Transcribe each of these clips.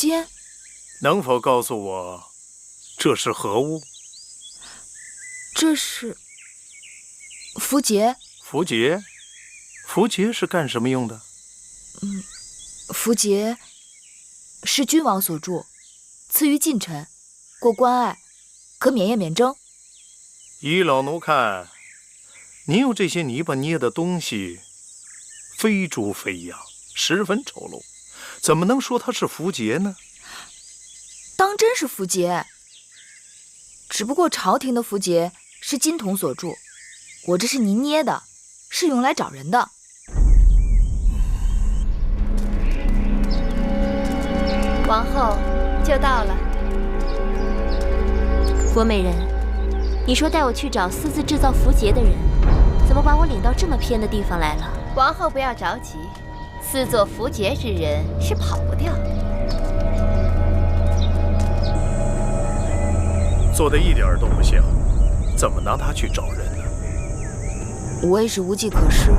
间。能否告诉我，这是何物？这是符节。符节？符节是干什么用的？符节是君王所铸，赐于近臣，过关隘，可免业免征。依老奴看，您用这些泥巴捏的东西，非猪非羊，十分丑陋，怎么能说它是符节呢？当真是符节，只不过朝廷的符节是金铜所铸，我这是泥捏的，是用来找人的。王后就到了。郭美人，你说带我去找私自制造符节的人，怎么把我领到这么偏的地方来了？王后不要着急，私作符节之人是跑不掉的。做的一点都不像，怎么拿他去找人呢？我也是无计可施，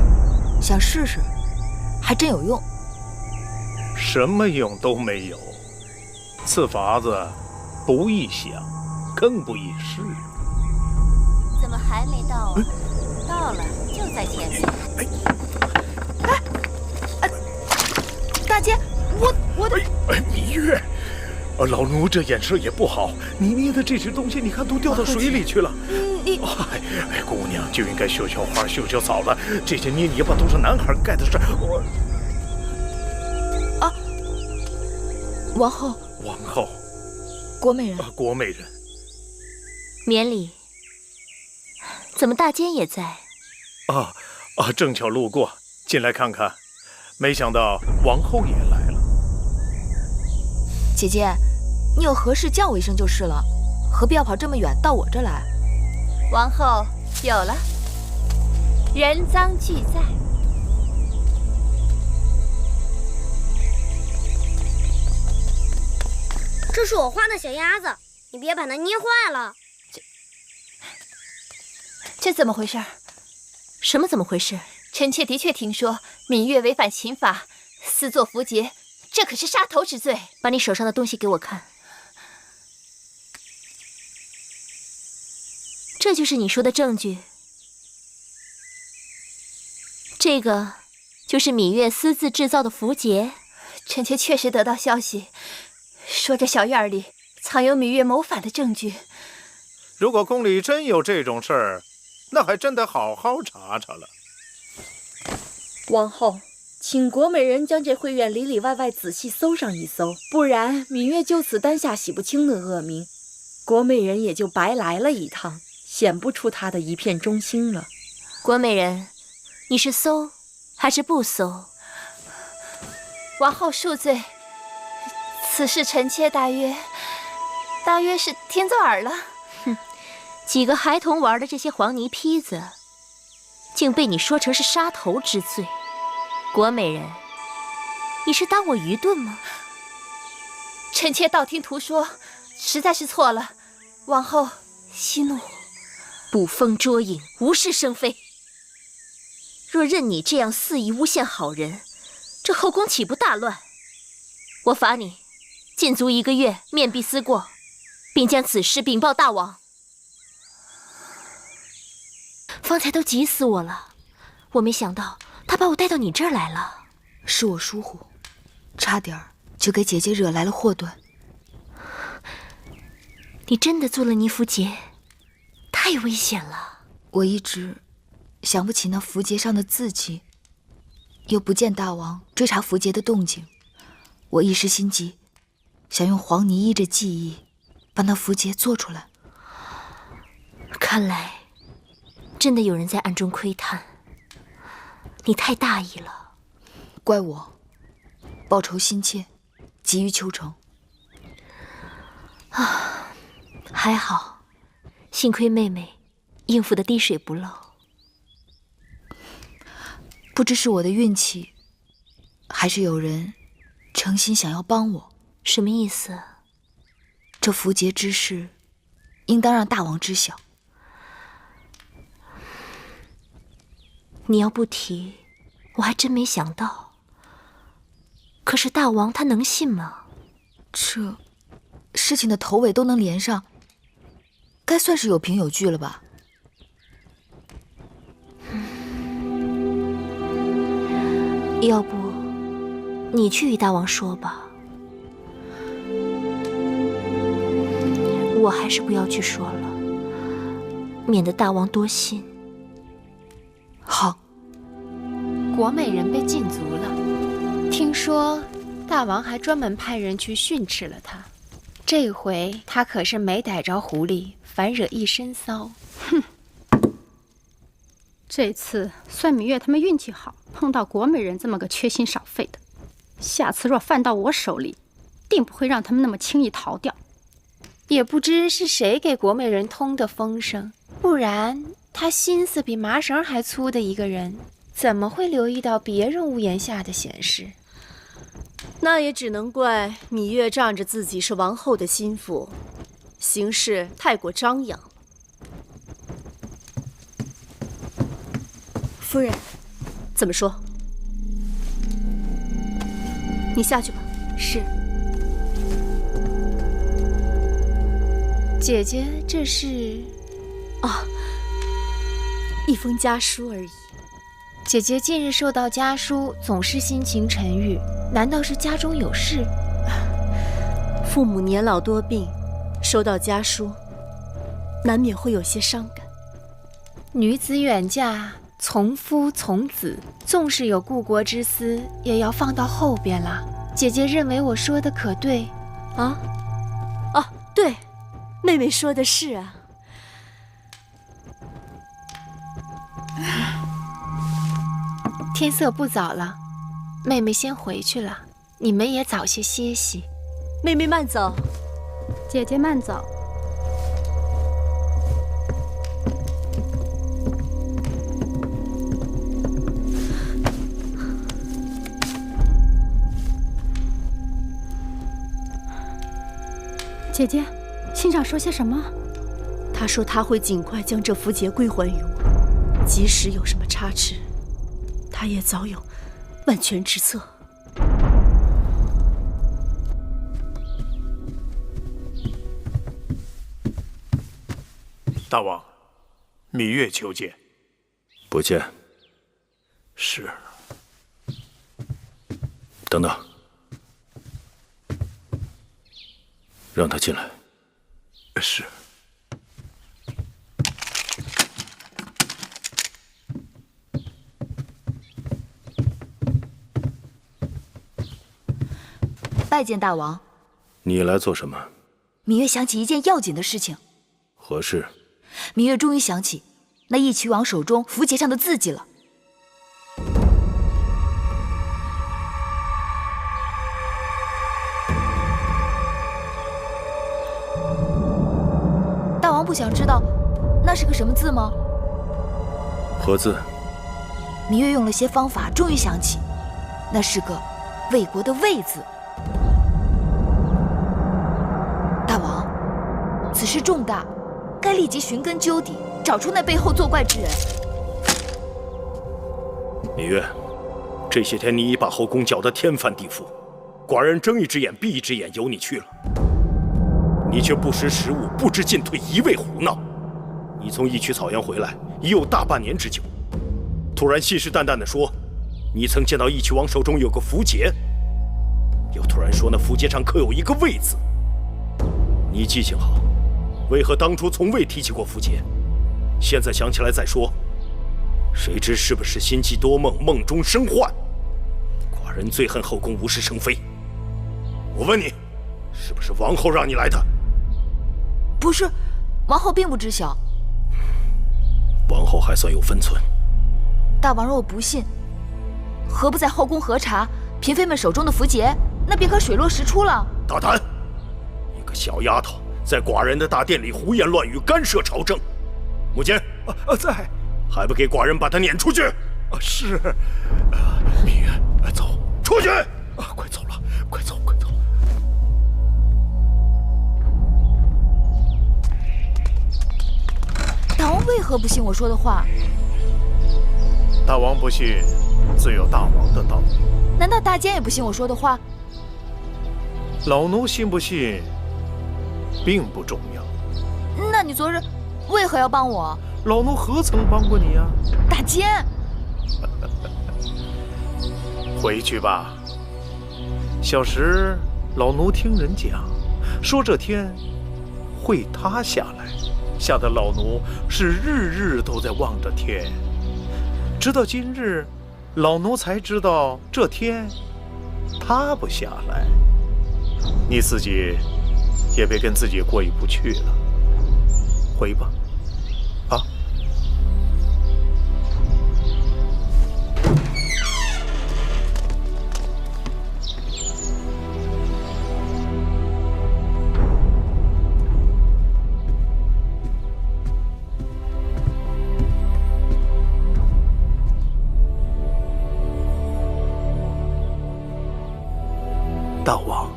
想试试，还真有用。什么用都没有，此法子不易想，更不易试。怎么还没到啊？到了，就在前面。大姐，我芈月，老奴这眼色也不好，你捏的这些东西，你看都掉到水里去了。姑娘就应该绣绣花、绣绣草了，这些捏泥巴都是男孩干的事。王后，郭美人，免礼。怎么大监也在？正巧路过，进来看看，没想到王后也来了。姐姐，你有何事叫我一声就是了，何必要跑这么远到我这来？王后有了，人赃俱在。这是我画的小鸭子，你别把它捏坏了。这怎么回事？什么怎么回事？臣妾的确听说芈月违反秦法，私作符节，这可是杀头之罪。把你手上的东西给我看。这就是你说的证据？这个就是芈月私自制造的符节？臣妾确实得到消息，说这小院里藏有芈月谋反的证据。如果宫里真有这种事儿，那还真得好好查查了。王后，请国美人将这慧院里里外外仔细搜上一搜，不然芈月就此担下洗不清的恶名，国美人也就白来了一趟，显不出她的一片忠心了。国美人，你是搜还是不搜？王后恕罪，此事臣妾大约是听作耳了。几个孩童玩的这些黄泥坯子，竟被你说成是杀头之罪。国美人，你是当我愚钝吗？臣妾道听途说，实在是错了，王后息怒。捕风捉影，无事生非。若任你这样肆意诬陷好人，这后宫岂不大乱？我罚你禁足1个月，面壁思过，并将此事禀报大王。方才都急死我了，我没想到他把我带到你这儿来了。是我疏忽，差点就给姐姐惹来了祸端。你真的做了泥符节？太危险了。我一直想不起那符节上的字迹，又不见大王追查符节的动静，我一时心急，想用黄泥依着记忆把那符节做出来。看来真的有人在暗中窥探，你太大意了。怪我报仇心切，急于求成。还好，幸亏妹妹应付得滴水不漏。不知是我的运气，还是有人诚心想要帮我。什么意思？这符节之事，应当让大王知晓。你要不提，我还真没想到。可是大王他能信吗？这事情的头尾都能连上，该算是有凭有据了吧？要不，你去与大王说吧。我还是不要去说了，免得大王多心。好。国美人被禁足了，听说大王还专门派人去训斥了他。这回他可是没逮着狐狸，反惹一身骚。哼，这次算芈月他们运气好，碰到国美人这么个缺心少肺的。下次若犯到我手里，定不会让他们那么轻易逃掉。也不知是谁给国美人通的风声，不然他心思比麻绳还粗的一个人，怎么会留意到别人屋檐下的闲事？那也只能怪芈月仗着自己是王后的心腹，行事太过张扬。夫人，怎么说？你下去吧。是。姐姐，这是？啊，一封家书而已。姐姐近日收到家书，总是心情沉郁，难道是家中有事？父母年老多病，收到家书，难免会有些伤感。女子远嫁，从夫从子，纵是有故国之思，也要放到后边啦。姐姐认为我说的可对？啊，对，妹妹说的是啊。天色不早了，妹妹先回去了，你们也早些歇息。妹妹慢走。姐姐慢走。姐姐，信上说些什么？他说他会尽快将这符节归还于我，即使有什么差池，他也早有万全之策。大王，芈月求见。不见。是。等等，让他进来。是。拜见大王。你来做什么？芈月想起一件要紧的事情。何事？芈月终于想起那义渠王手中符节上的字迹了。大王不想知道那是个什么字吗？何字？芈月用了些方法，终于想起，那是个魏国的魏字。大王，此事重大，该立即寻根究底，找出那背后作怪之人。芈月，这些天你已把后宫搅得天翻地覆，寡人睁一只眼闭一只眼由你去了，你却不识时务，不知进退，一味胡闹。你从义渠草原回来已有大半年之久，突然信誓旦旦地说你曾见到义渠王手中有个符节，又突然说那符节上刻有一个魏字。你记性好，为何当初从未提起过符节？现在想起来再说，谁知是不是心悸多梦，梦中生幻？寡人最恨后宫无事生非。我问你，是不是王后让你来的？不是，王后并不知晓。王后还算有分寸。大王若不信，何不在后宫核查嫔妃们手中的符节？那便可水落石出了。大胆！一个小丫头在寡人的大殿里胡言乱语，干涉朝政。母亲，在，还不给寡人把她撵出去？是。芈月，走，出去！快走了，快走，快走。大王为何不信我说的话？大王不信，自有大王的道理。难道大监也不信我说的话？老奴信不信，并不重要。那你昨日为何要帮我？老奴何曾帮过你啊？大奸！回去吧。小时老奴听人讲，说这天会塌下来，吓得老奴是日日都在望着天。直到今日，老奴才知道这天塌不下来。你自己也别跟自己过意不去了。回吧。啊。大王，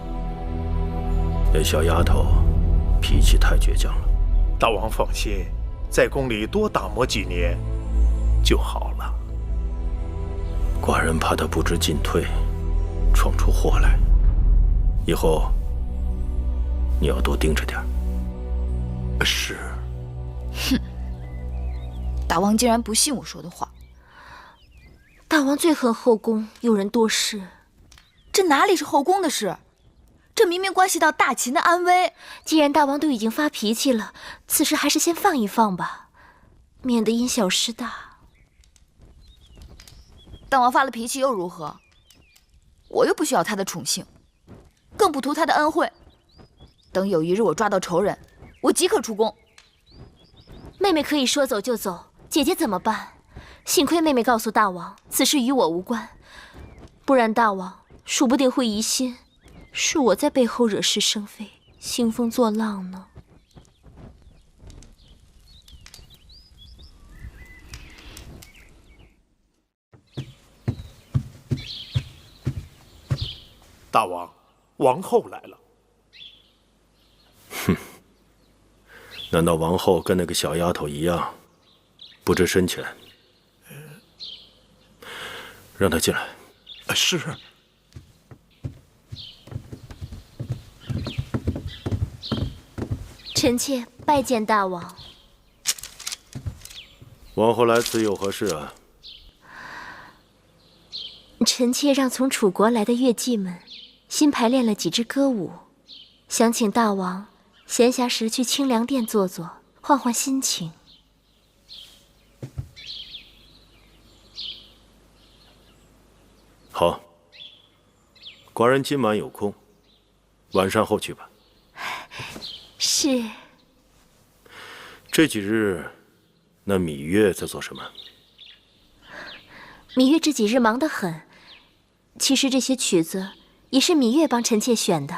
那小丫头脾气太倔强了。大王放心，在宫里多打磨几年就好了。寡人怕她不知进退，闯出祸来。以后你要多盯着点。是。哼，大王竟然不信我说的话。大王最恨后宫有人多事。这哪里是后宫的事？这明明关系到大秦的安危。既然大王都已经发脾气了，此事还是先放一放吧，免得因小失大。大王发了脾气又如何？我又不需要他的宠幸，更不图他的恩惠。等有一日我抓到仇人，我即刻出宫。妹妹可以说走就走，姐姐怎么办？幸亏妹妹告诉大王，此事与我无关，不然大王说不定会疑心是我在背后惹是生非，兴风作浪呢。大王，王后来了。哼，难道王后跟那个小丫头一样，不知深浅？让她进来。是。臣妾拜见大王。王后来此有何事啊？臣妾让从楚国来的乐伎们新排练了几支歌舞，想请大王闲暇时去清凉殿坐坐，换换心情。好，寡人今晚有空，晚上后去吧。是。这几日，那芈月在做什么？芈月这几日忙得很。其实这些曲子也是芈月帮臣妾选的，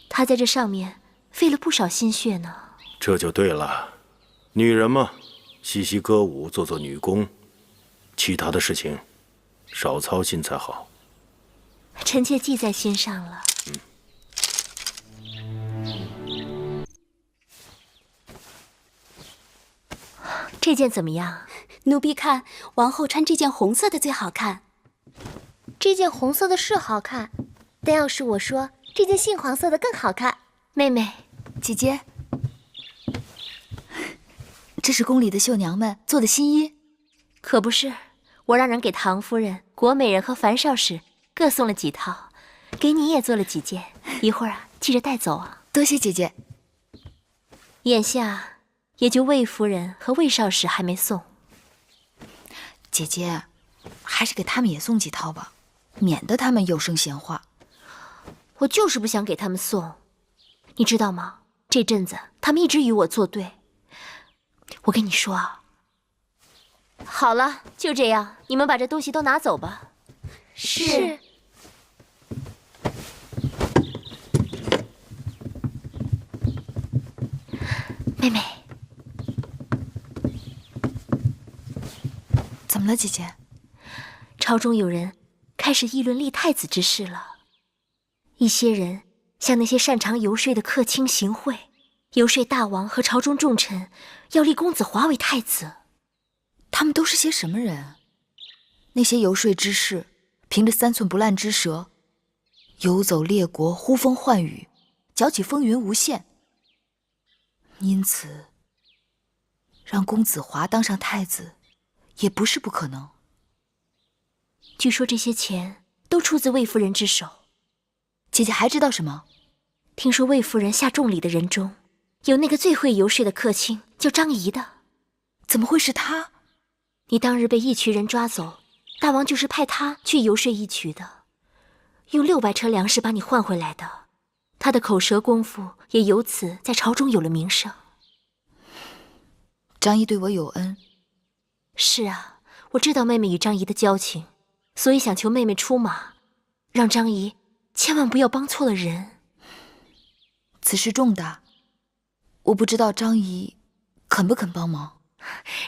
她在这上面费了不少心血呢。这就对了，女人嘛，习习歌舞，做做女工，其他的事情少操心才好。臣妾记在心上了。这件怎么样？奴婢看王后穿这件红色的最好看。这件红色的是好看，但要是我说，这件杏黄色的更好看。妹妹，姐姐，这是宫里的绣娘们做的新衣。可不是，我让人给唐夫人、国美人和樊少使各送了几套，给你也做了几件，一会儿记着带走啊。多谢姐姐。眼下也就魏夫人和魏少使还没送。姐姐，还是给他们也送几套吧，免得他们有声闲话。我就是不想给他们送，你知道吗？这阵子他们一直与我作对。我跟你说啊，好了，就这样，你们把这东西都拿走吧。是。妹妹，怎么了，姐姐？朝中有人开始议论立太子之事了。一些人向那些擅长游说的客卿行贿，游说大王和朝中重臣要立公子华为太子。他们都是些什么人？那些游说之士，凭着3寸不烂之舌，游走列国，呼风唤雨，搅起风云无限。因此，让公子华当上太子，也不是不可能。据说这些钱都出自魏夫人之手。姐姐还知道什么？听说魏夫人下重礼的人中，有那个最会游说的客卿，叫张仪的。怎么会是他？你当日被一群人抓走，大王就是派他去游说一曲的，用600车粮食把你换回来的。他的口舌功夫也由此在朝中有了名声。张仪对我有恩。是啊，我知道妹妹与张仪的交情，所以想求妹妹出马，让张仪千万不要帮错了人。此事重大，我不知道张仪肯不肯帮忙。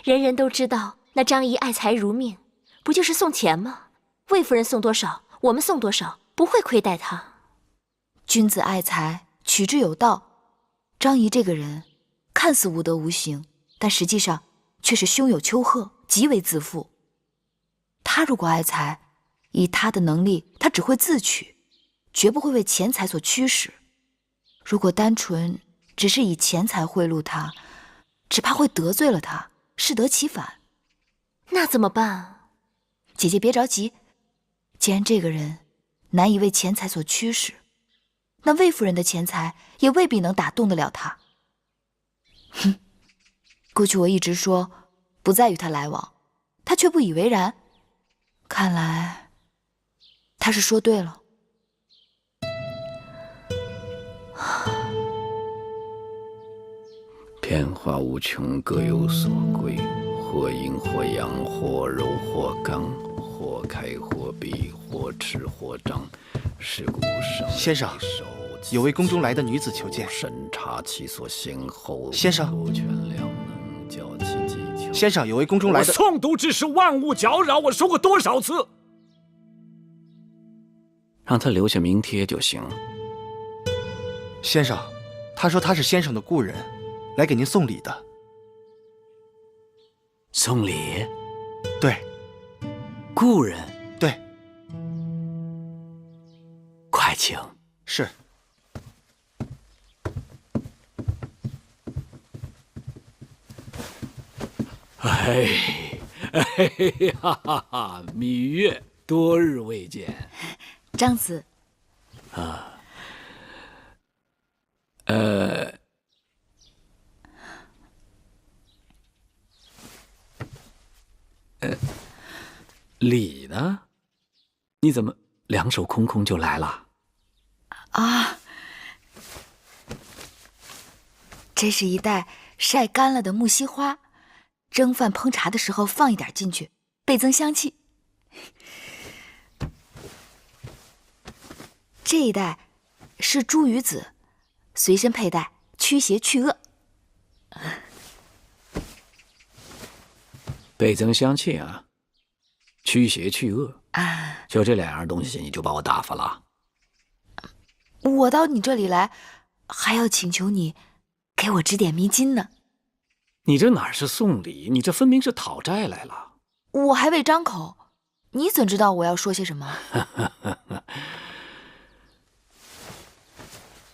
人人都知道那张仪爱财如命，不就是送钱吗？魏夫人送多少，我们送多少，不会亏待她。君子爱财，取之有道。张仪这个人看似无德无行，但实际上却是胸有丘壑，极为自负。他如果爱财，以他的能力，他只会自取，绝不会为钱财所驱使。如果单纯只是以钱财贿赂他，只怕会得罪了他，适得其反。那怎么办？姐姐别着急，既然这个人难以为钱财所驱使，那魏夫人的钱财也未必能打动得了他。哼，过去我一直说不再与他来往，他却不以为然。看来他是说对了。变化无穷，各有所归，或阴或阳，或柔或刚，或开或闭，或持或张。是故生先生，有位宫中来的女子求见。审查其所先后。先生，权量能教其技巧。先生，有位宫中来的。我诵读之时万物搅扰，我说过多少次？让他留下名帖就行。先生，他说他是先生的故人，来给您送礼的。送礼？对。故人？对。快请。是。哎哈哈哈！芈月，多日未见。张子。啊。礼呢？你怎么两手空空就来了？啊，这是一袋晒干了的木樨花，蒸饭烹茶的时候放一点进去，倍增香气。这一袋是茱萸子，随身佩戴，驱邪去恶。倍增香气啊，驱邪去恶啊，就这2样东西你就把我打发了？我到你这里来，还要请求你给我指点迷津呢。你这哪是送礼，你这分明是讨债来了。我还未张口，你怎知道我要说些什么？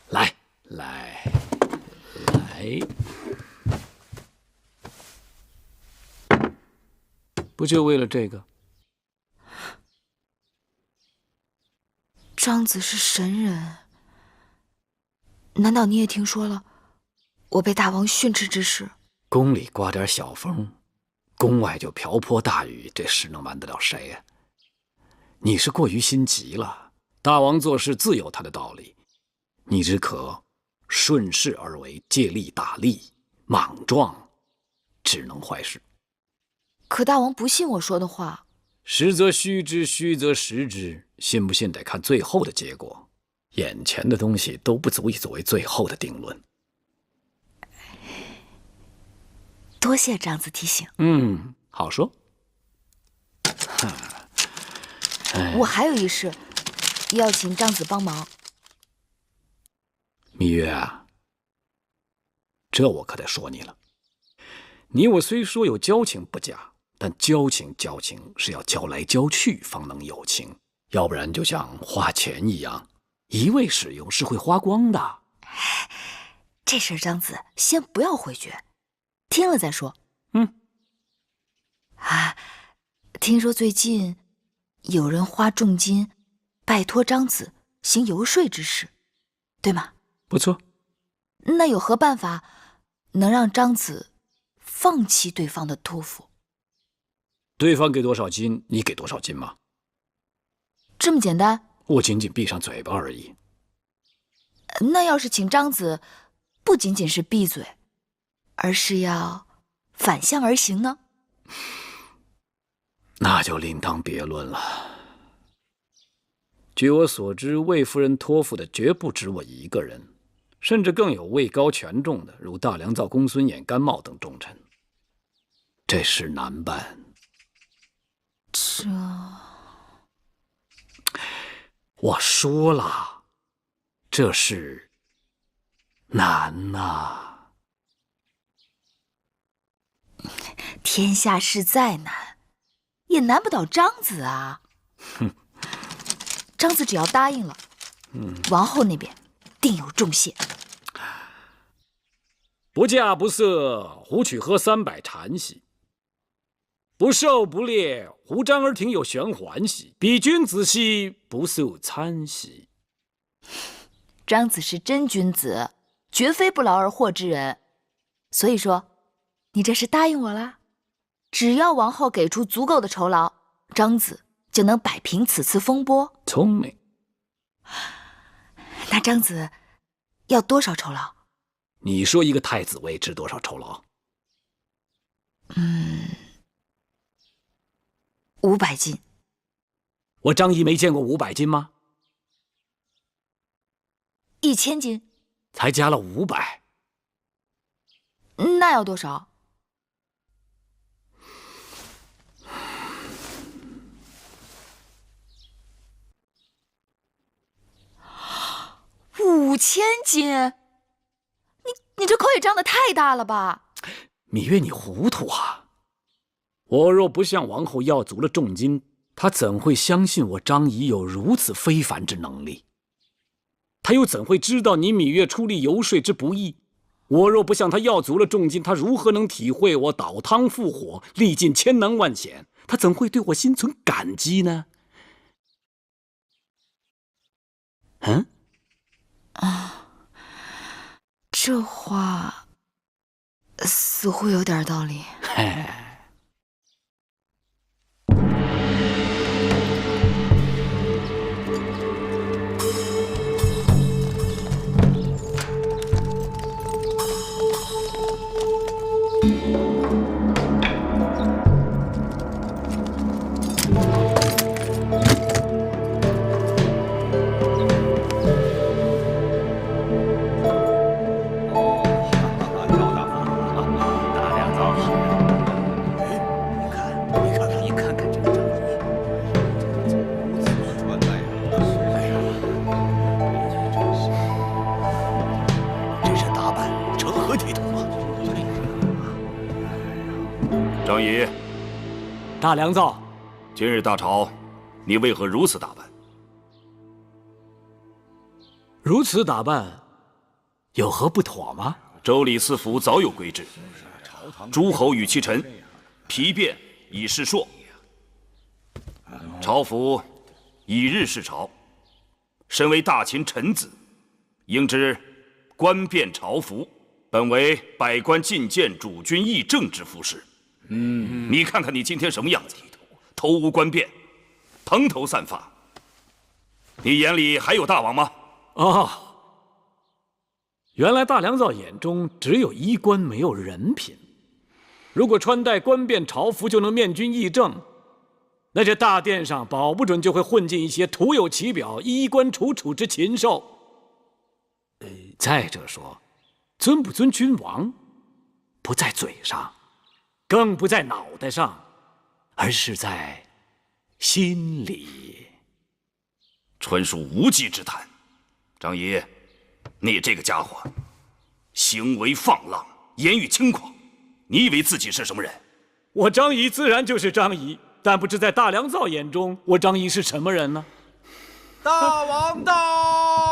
来，不就为了这个？张子是神人，难道你也听说了我被大王训斥之事？宫里刮点小风，宫外就瓢泼大雨，这事能瞒得了谁呀？你是过于心急了，大王做事自有他的道理，你只可顺势而为，借力打力，莽撞只能坏事。可大王不信我说的话。实则虚之，虚则实之，信不信得看最后的结果。眼前的东西都不足以作为最后的定论。多谢张子提醒。好说。我还有一事，要请张子帮忙。芈月啊，这我可得说你了。你我虽说有交情不假，但交情是要交来交去方能有情，要不然就像花钱一样，一味使用是会花光的。这事儿张子先不要回绝，听了再说。听说最近有人花重金拜托张子行游说之事，对吗？不错。那有何办法能让张子放弃对方的托付？对方给多少金，你给多少金吗？这么简单？我仅仅闭上嘴巴而已。那要是请张子，不仅仅是闭嘴，而是要反向而行呢？那就另当别论了。据我所知，魏夫人托付的绝不止我一个人，甚至更有位高权重的，如大良造公孙衍、甘茂等重臣。这事难办。我说了，这事难呐。天下事再难，也难不倒张子啊。张子只要答应了，王后那边定有重谢。不嫁不色，胡曲喝300禅兮；不狩不猎，胡张儿庭有玄环兮。比君子兮，不受参兮。张子是真君子，绝非不劳而获之人。所以说，你这是答应我啦？只要王后给出足够的酬劳，张子就能摆平此次风波。聪明。那张子要多少酬劳？你说一个太子妃值多少酬劳？500金。我张仪没见过500金吗？1000金。才加了500。那要多少？5000金。你这口也张得太大了吧？芈月，你糊涂啊！我若不向王后要足了重金，她怎会相信我张仪有如此非凡之能力？她又怎会知道你芈月出力游说之不易？我若不向她要足了重金，她如何能体会我倒汤赴火，历尽千难万险？她怎会对我心存感激呢？这话似乎有点道理。张仪，大良造，今日大朝，你为何如此打扮？如此打扮，有何不妥吗？周礼四府早有规制，诸侯与其臣，皮鞭以示硕；朝服以日示朝。身为大秦臣子，应知冠冕朝服本为百官进谏、主君议政之服饰。你看看你今天什么样子？头无冠冕，蓬头散发。你眼里还有大王吗？原来大良造眼中只有衣冠，没有人品。如果穿戴冠冕朝服就能面君议政，那这大殿上保不准就会混进一些徒有其表、衣冠楚楚之禽兽。再者说，尊不尊君王，不在嘴上，更不在脑袋上，而是在心里。纯属无稽之谈。张仪，你这个家伙，行为放浪，言语轻狂，你以为自己是什么人？我张仪自然就是张仪，但不知在大良造眼中，我张仪是什么人呢？大王到！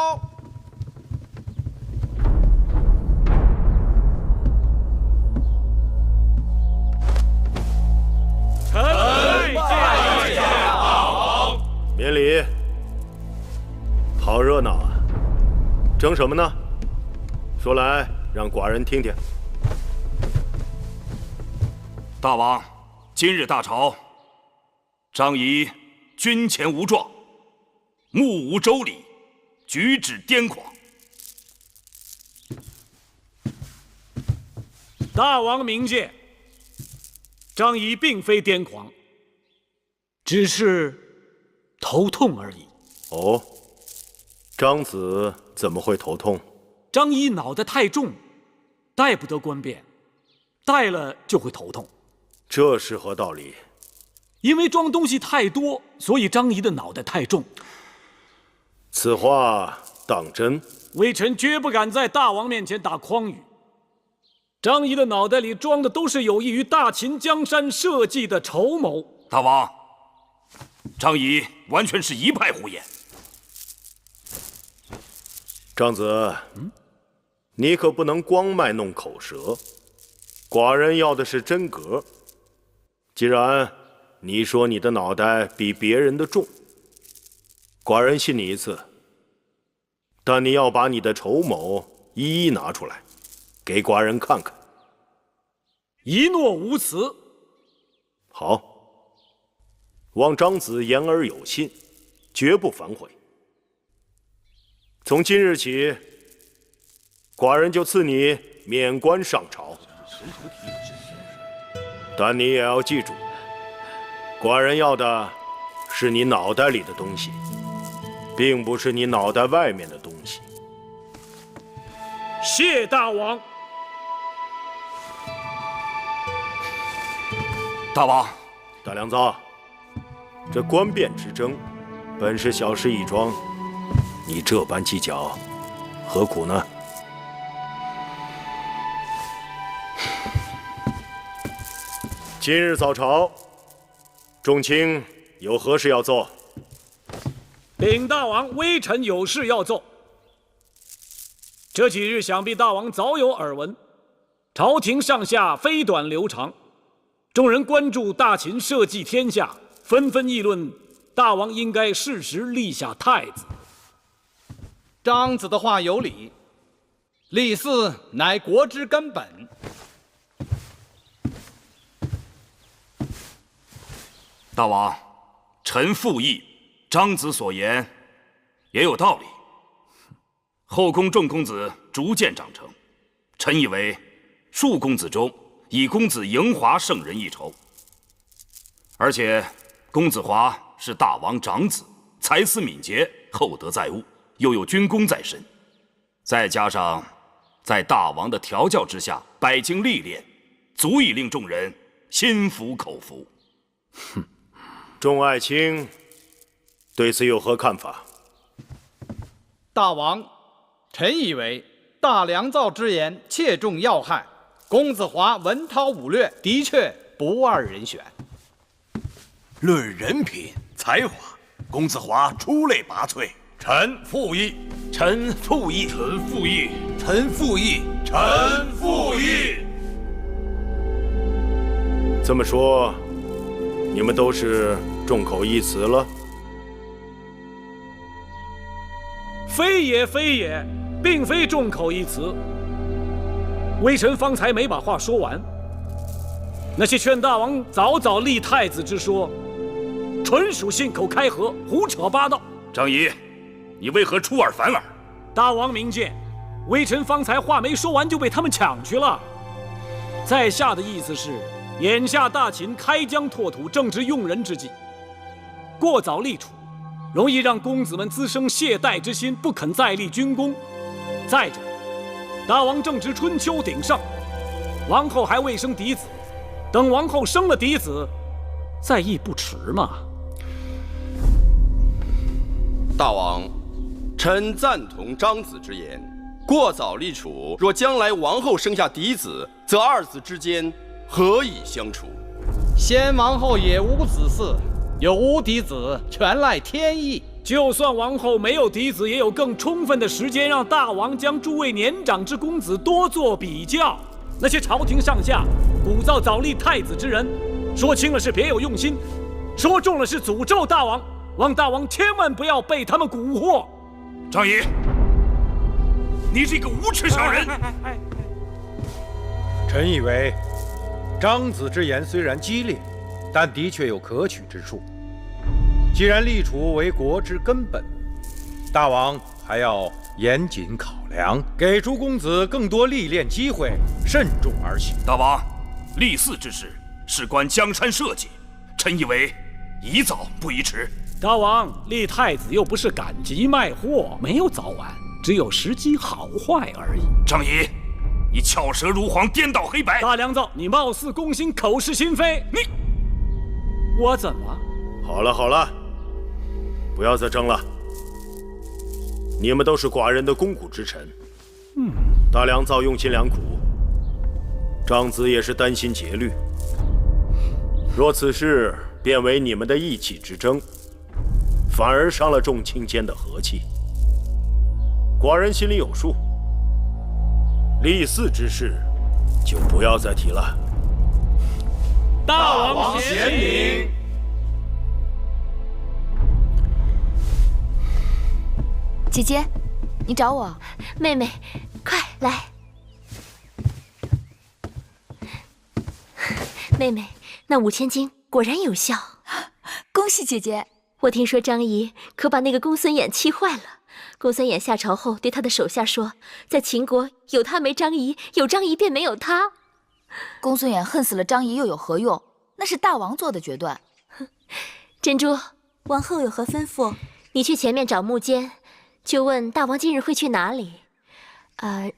热闹啊！争什么呢？说来，让寡人听听。大王，今日大朝，张仪军前无状，目无周礼，举止癫狂。大王明鉴，张仪并非癫狂，只是头痛而已。哦，张子怎么会头痛？张仪脑袋太重，带不得官便，带了就会头痛。这是何道理？因为装东西太多，所以张仪的脑袋太重。此话当真？微臣绝不敢在大王面前打诳语。张仪的脑袋里装的都是有益于大秦江山社稷的筹谋。大王，张仪完全是一派胡言。张子，你可不能光卖弄口舌，寡人要的是真格。既然你说你的脑袋比别人的重，寡人信你一次，但你要把你的筹谋一一拿出来，给寡人看看。一诺无辞。好，望张子言而有信，绝不反悔。从今日起，寡人就赐你免官上朝。但你也要记住，寡人要的是你脑袋里的东西，并不是你脑袋外面的东西。谢大王。大王，大良子，这官变之争，本是小事一桩，你这般计较，何苦呢？今日早朝，众卿有何事要奏？禀大王，微臣有事要奏。这几日想必大王早有耳闻，朝廷上下飞短流长，众人关注大秦社稷天下，纷纷议论大王应该适时立下太子。张子的话有理，立嗣乃国之根本。大王，臣附议，张子所言也有道理。后宫众公子逐渐长成，臣以为庶公子中以公子嬴华胜人一筹。而且公子华是大王长子，才思敏捷，厚德载物，又有军功在身，再加上在大王的调教之下百经历练，足以令众人心服口服。哼，众爱卿对此有何看法？大王，臣以为大良造之言切中要害，公子华文韬武略，的确不二人选。论人品才华，公子华出类拔萃。臣附议，臣附议，臣附议，臣附议，臣附议。这么说，你们都是众口一词了？非也，非也，并非众口一词。微臣方才没把话说完。那些劝大王早早立太子之说，纯属信口开河，胡扯八道。张仪，你为何出尔反尔？大王明鉴，微臣方才话没说完就被他们抢去了。在下的意思是，眼下大秦开疆拓土正值用人之际，过早立储，容易让公子们滋生懈怠之心，不肯再立军功。再者，大王正值春秋鼎盛，王后还未生嫡子，等王后生了嫡子，再议不迟嘛。大王，臣赞同张子之言。过早立储，若将来王后生下嫡子，则二子之间何以相处？先王后也无子嗣，有无嫡子，全赖天意。就算王后没有嫡子，也有更充分的时间让大王将诸位年长之公子多做比较。那些朝廷上下鼓噪早立太子之人，说轻了是别有用心，说重了是诅咒大王。望大王千万不要被他们蛊惑。张仪，你这个无耻小人！臣以为，张子之言虽然激烈，但的确有可取之处。既然立储为国之根本，大王还要严谨考量，给诸公子更多历练机会，慎重而行。大王，立嗣之事事关江山社稷，臣以为宜早不宜迟。大王，立太子又不是赶集卖货，没有早晚，只有时机好坏而已。张仪，你巧舌如簧，颠倒黑白。大良造，你貌似攻心，口是心非。我怎么？好了好了，不要再争了。你们都是寡人的肱骨之臣。大良造用心良苦，张子也是担心节虑。若此事变为你们的意气之争，反而伤了众卿间的和气，寡人心里有数。立嗣之事，就不要再提了。大王贤明。姐姐，你找我？妹妹，快来！妹妹，那5000金果然有效，恭喜姐姐！我听说张仪可把那个公孙衍气坏了。公孙衍下朝后对他的手下说，在秦国有他没张仪，有张仪便没有他。公孙衍恨死了张仪又有何用？那是大王做的决断。珍珠，王后有何吩咐？你去前面找木坚，就问大王今日会去哪里。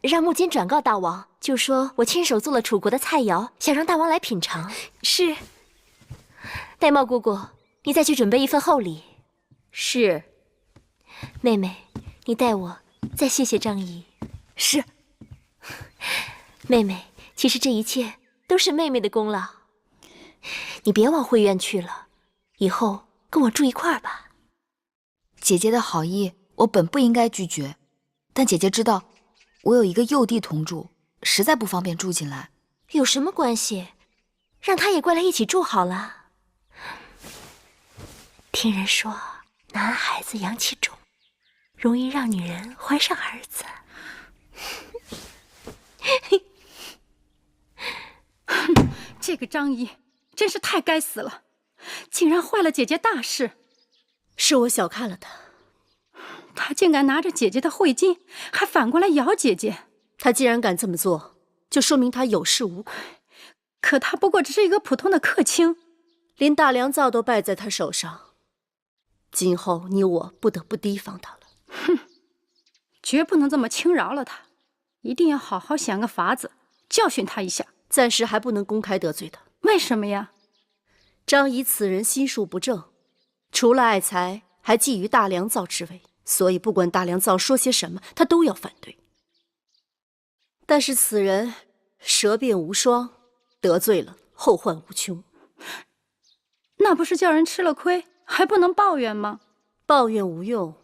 让木坚转告大王，就说我亲手做了楚国的菜肴，想让大王来品尝。是。玳瑁姑姑，你再去准备一份厚礼。是。妹妹，你代我再谢谢张仪。是。妹妹，其实这一切都是妹妹的功劳。你别往会院去了，以后跟我住一块儿吧。姐姐的好意，我本不应该拒绝，但姐姐知道我有一个幼弟同住，实在不方便住进来。有什么关系？让他也过来一起住好了。听人说，男孩子阳气重，容易让女人怀上儿子。这个张仪真是太该死了，竟然坏了姐姐大事。是我小看了他，他竟敢拿着姐姐的会金，还反过来咬姐姐。他既然敢这么做，就说明他有恃无恐。可他不过只是一个普通的客卿，连大良造都败在他手上。今后你我不得不提防他了。哼，绝不能这么轻饶了他，一定要好好想个法子教训他一下。暂时还不能公开得罪他。为什么呀？张仪此人心术不正，除了爱财，还觊觎大良造之位，所以不管大良造说些什么，他都要反对。但是此人舌辩无双，得罪了后患无穷。那不是叫人吃了亏，还不能抱怨吗？抱怨无用，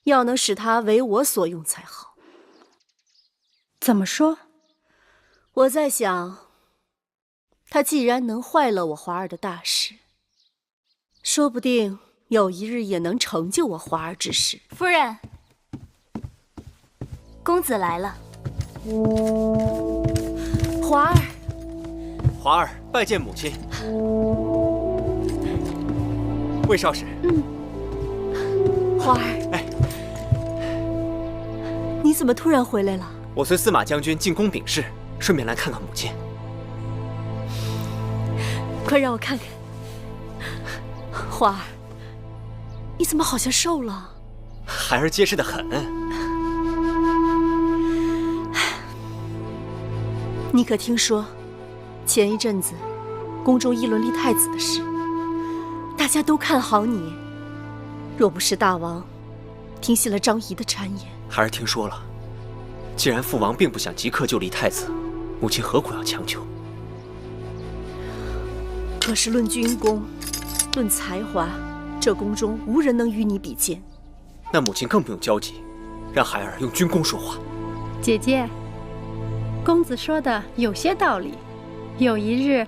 要能使他为我所用才好。怎么说？我在想，他既然能坏了我华儿的大事，说不定有一日也能成就我华儿之事。夫人，公子来了。华儿，华儿拜见母亲。魏少使。华儿，哎，你怎么突然回来了？我随司马将军进宫禀事，顺便来看看母亲。快让我看看。华儿，你怎么好像瘦了？孩儿结实得很。你可听说，前一阵子宫中议论立太子的事，大家都看好你。若不是大王听信了张仪的谗言，孩儿听说了。既然父王并不想即刻就立太子，母亲何苦要强求？可是论军功，论才华，这宫中无人能与你比肩。那母亲更不用焦急，让孩儿用军功说话。姐姐，公子说的有些道理。有一日，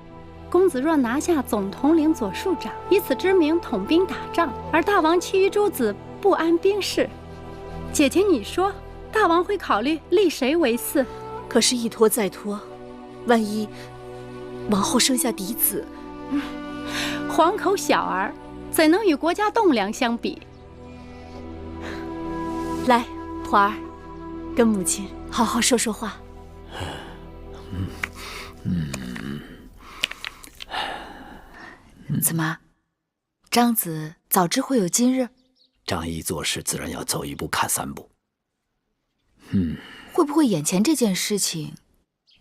公子若拿下总统领左庶长，以此之名统兵打仗，而大王其余诸子不安兵事，姐姐，你说大王会考虑立谁为嗣？可是，一拖再拖，万一王后生下嫡子，皇口小儿怎能与国家栋梁相比？来，华儿，跟母亲好好说说话。怎么，张子早知会有今日？张仪做事自然要走一步看三步。会不会眼前这件事情，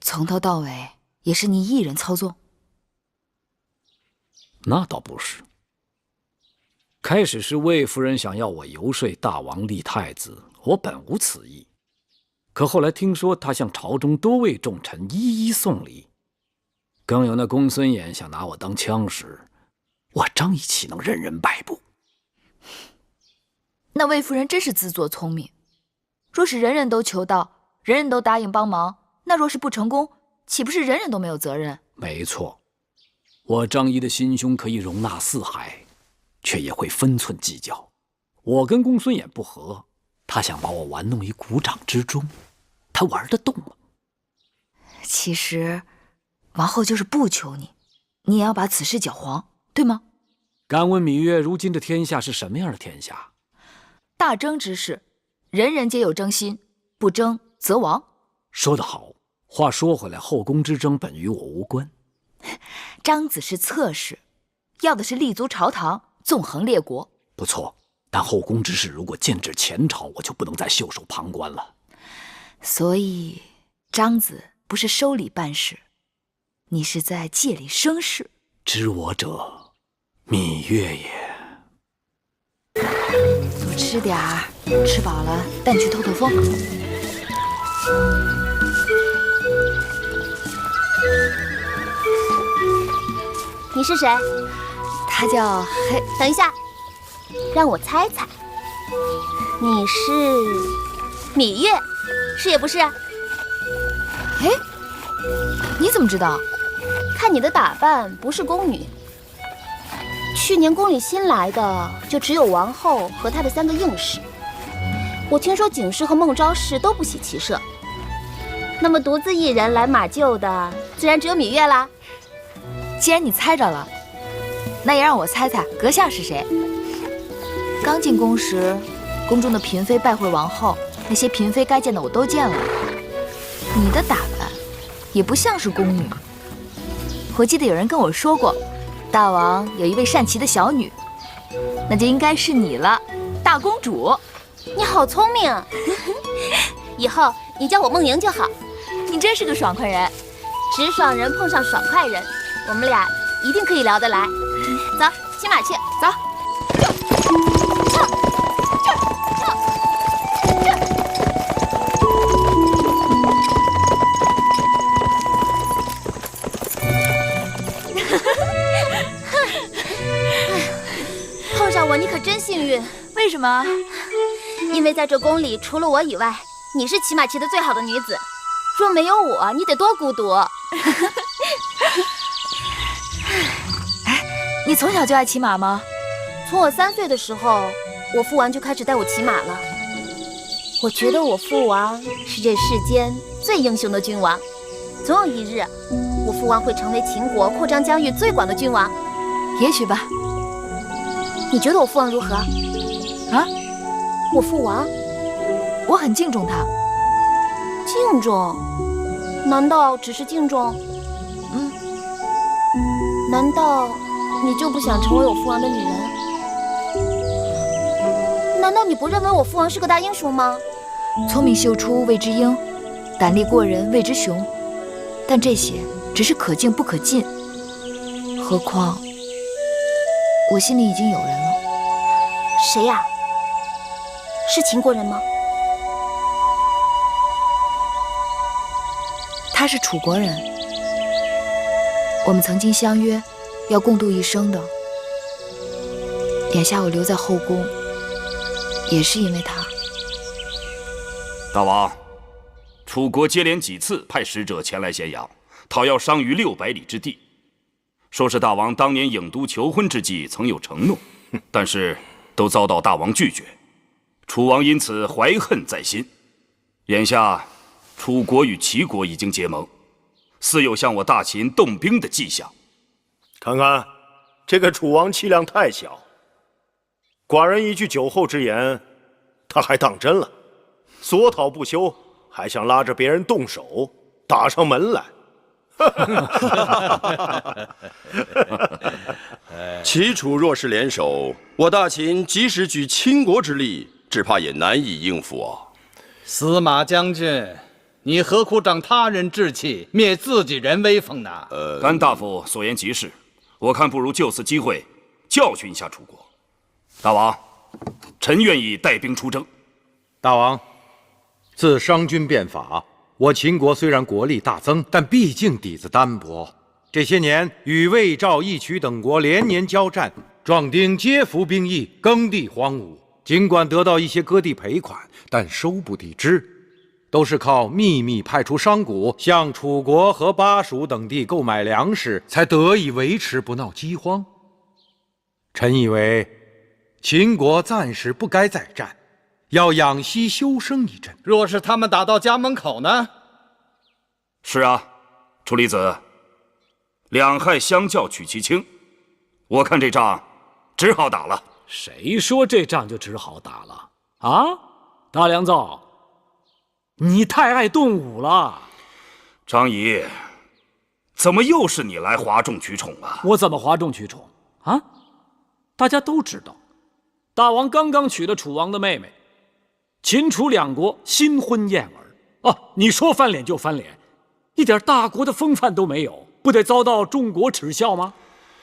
从头到尾也是你一人操纵？那倒不是。开始是魏夫人想要我游说大王立太子，我本无此意。可后来听说他向朝中多位重臣一一送礼，更有那公孙衍想拿我当枪使，我张仪岂能任人摆布？那魏夫人真是自作聪明。若是人人都求道，人人都答应帮忙，那若是不成功，岂不是人人都没有责任？没错，我张仪的心胸可以容纳四海，却也会分寸计较。我跟公孙衍不和，他想把我玩弄于股掌之中，他玩得动吗？其实，王后就是不求你，你也要把此事搅黄，对吗？敢问芈月，如今的天下是什么样的天下？大争之事，人人皆有争心，不争则亡。说得好。话说回来，后宫之争本与我无关。张子是侧室，要的是立足朝堂，纵横列国。不错，但后宫之事如果剑指前朝，我就不能再袖手旁观了。所以，张子不是收礼办事，你是在借力生事。知我者，芈月也。多吃点儿，吃饱了带你去透透风。你是谁？他叫黑。等一下，让我猜猜，你是芈月，是也不是？哎，你怎么知道？看你的打扮，不是宫女。去年宫里新来的就只有王后和她的3个应侍。我听说景氏和孟昭氏都不喜骑射，那么独自一人来马厩的，自然只有芈月啦。既然你猜着了，那也让我猜猜阁下是谁。刚进宫时，宫中的嫔妃拜会王后，那些嫔妃该见的我都见了。你的打扮也不像是宫女。我记得有人跟我说过，大王有一位善骑的小女，那就应该是你了，大公主。你好聪明，以后你叫我梦莹就好。你真是个爽快人，直爽人碰上爽快人，我们俩一定可以聊得来。走，骑马去，走。碰上我你可真幸运。为什么？因为在这宫里除了我以外，你是骑马骑得最好的女子。若没有我，你得多孤独。哎，你从小就爱骑马吗？从我3岁的时候，我父王就开始带我骑马了。我觉得我父王是这世间最英雄的君王，总有一日，我父王会成为秦国扩张疆域最广的君王。也许吧。你觉得我父王如何？啊？我父王？我很敬重他。敬重？难道只是敬重？难道你就不想成为我父王的女人？难道你不认为我父王是个大英雄吗？聪明秀出谓之英，胆力过人谓之雄。但这些只是可敬不可进。何况我心里已经有人了。谁呀？是秦国人吗？他是楚国人，我们曾经相约要共度一生的。眼下我留在后宫，也是因为他。大王，楚国接连几次派使者前来咸阳，讨要商于600里之地，说是大王当年郢都求婚之际曾有承诺，但是都遭到大王拒绝。楚王因此怀恨在心。眼下，楚国与齐国已经结盟，似有向我大秦动兵的迹象。看看，这个楚王气量太小，寡人一句酒后之言，他还当真了，索讨不休，还想拉着别人动手，打上门来。齐楚若是联手，我大秦即使举倾国之力，只怕也难以应付啊！司马将军，你何苦长他人志气，灭自己人威风呢？甘大夫所言极是，我看不如就此机会教训一下楚国。大王，臣愿意带兵出征。大王，自商君变法，我秦国虽然国力大增，但毕竟底子单薄。这些年与魏、赵、义、渠等国连年交战，壮丁皆服兵役，耕地荒芜。尽管得到一些割地赔款，但收不抵支，都是靠秘密派出商贾向楚国和巴蜀等地购买粮食，才得以维持不闹饥荒。臣以为，秦国暂时不该再战，要养息休生一阵。若是他们打到家门口呢？是啊，楚离子，两害相较取其轻，我看这仗只好打了。谁说这仗就只好打了啊？大良造，你太爱动武了。张仪，怎么又是你来哗众取宠啊？我怎么哗众取宠啊？大家都知道，大王刚刚娶了楚王的妹妹，秦楚两国新婚燕尔啊！你说翻脸就翻脸，一点大国的风范都没有，不得遭到众国耻笑吗？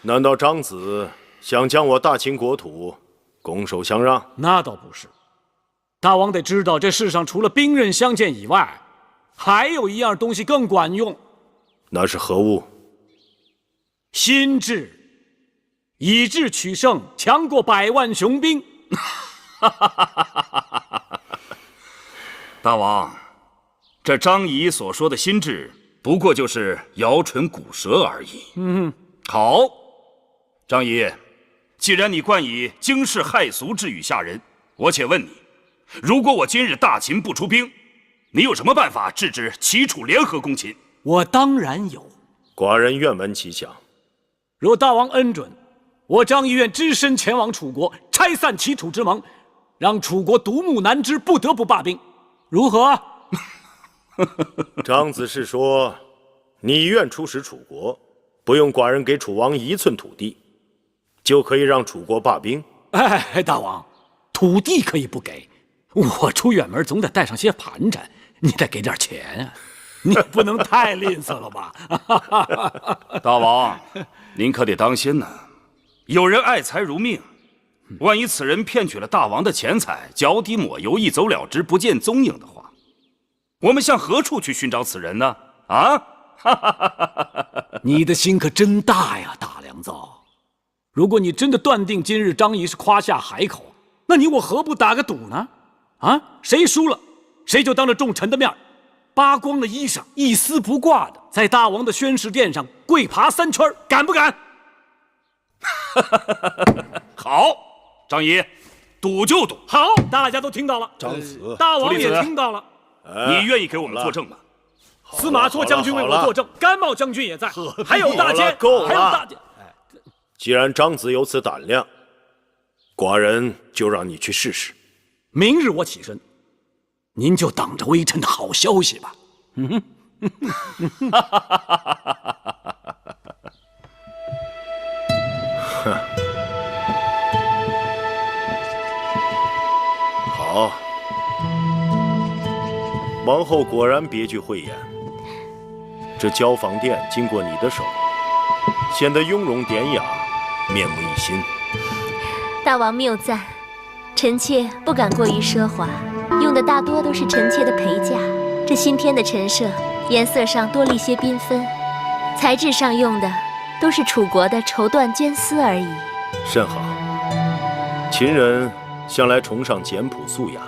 难道张子想将我大秦国土拱手相让？那倒不是，大王得知道，这世上除了兵刃相见以外，还有一样东西更管用。那是何物？心智，以智取胜，强过100万雄兵。大王，这张仪所说的心智，不过就是摇唇鼓舌而已。好，张仪，既然你惯以惊世骇俗之语吓人，我且问你，如果我今日大秦不出兵，你有什么办法制止齐楚联合攻秦？我当然有。寡人愿闻其详。若大王恩准，我张仪愿只身前往楚国，拆散齐楚之盟，让楚国独木难支，不得不罢兵，如何？张子是说，你愿出使楚国，不用寡人给楚王1寸土地，就可以让楚国罢兵？哎，大王，土地可以不给，我出远门总得带上些盘缠，你得给点钱啊！你不能太吝啬了吧？大王，您可得当心呢。有人爱财如命，万一此人骗取了大王的钱财，脚底抹油，一走了之，不见踪影的话，我们向何处去寻找此人呢？啊！你的心可真大呀，大良造。如果你真的断定今日张仪是夸下海口，那你我何不打个赌呢？啊，谁输了，谁就当着众臣的面，扒光了衣裳，一丝不挂的在大王的宣誓殿上跪爬3圈，敢不敢？好，张仪，赌就赌。好，大家都听到了。张子，大王也听到了。你愿意给我们作证吗？司马错将军为我作证，甘茂将军也在，还有大监，够还有大监。既然张子有此胆量，寡人就让你去试试。明日我起身，您就等着微臣的好消息吧。好，王后果然别具慧眼。这交房殿经过你的手，显得雍容典雅，面目一新。大王谬赞，臣妾不敢过于奢华，用的大多都是臣妾的陪嫁。这新添的陈设，颜色上多了一些缤纷，材质上用的都是楚国的绸缎绢丝而已。甚好。秦人向来崇尚简朴素雅，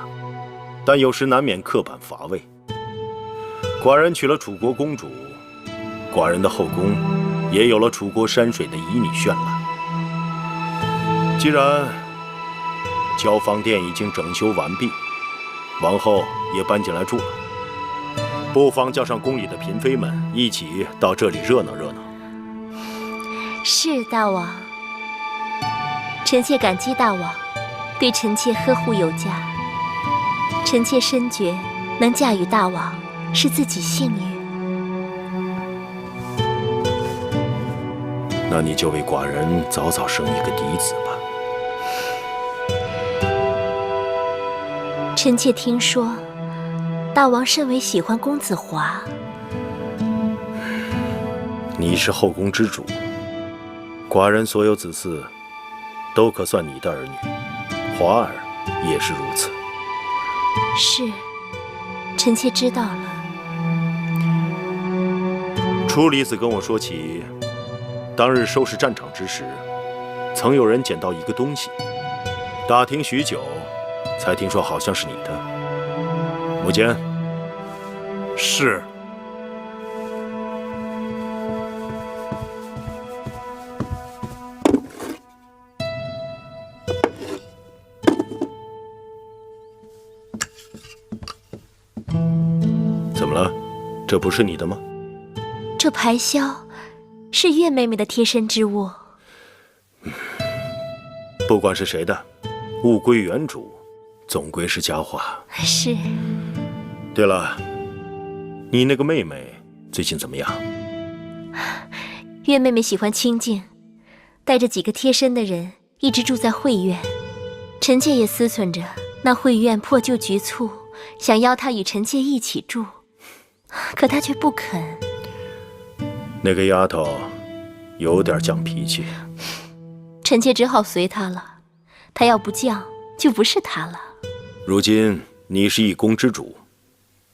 但有时难免刻板乏味。寡人娶了楚国公主，寡人的后宫也有了楚国山水的旖旎绚烂。既然交房殿已经整修完毕，王后也搬进来住了。不妨叫上宫里的嫔妃们一起到这里热闹热闹。是大王，臣妾感激大王对臣妾呵护有加。臣妾深觉能嫁与大王是自己幸运。那你就为寡人早早生一个嫡子吧。臣妾听说，大王甚为喜欢公子华。你是后宫之主，寡人所有子嗣都可算你的儿女，华儿也是如此。是，臣妾知道了。初离子跟我说起，当日收拾战场之时，曾有人捡到一个东西，打听许久，才听说好像是你的。母监。是。怎么了？这不是你的吗？这排箫是月妹妹的贴身之物。不管是谁的，物归原主，总归是佳话。是。对了，你那个妹妹最近怎么样？月妹妹喜欢清静，带着几个贴身的人一直住在慧院。臣妾也思忖着那慧院破旧局促，想邀她与臣妾一起住，可她却不肯。那个丫头有点犟脾气，臣妾只好随她了。她要不犟，就不是她了。如今你是一宫之主，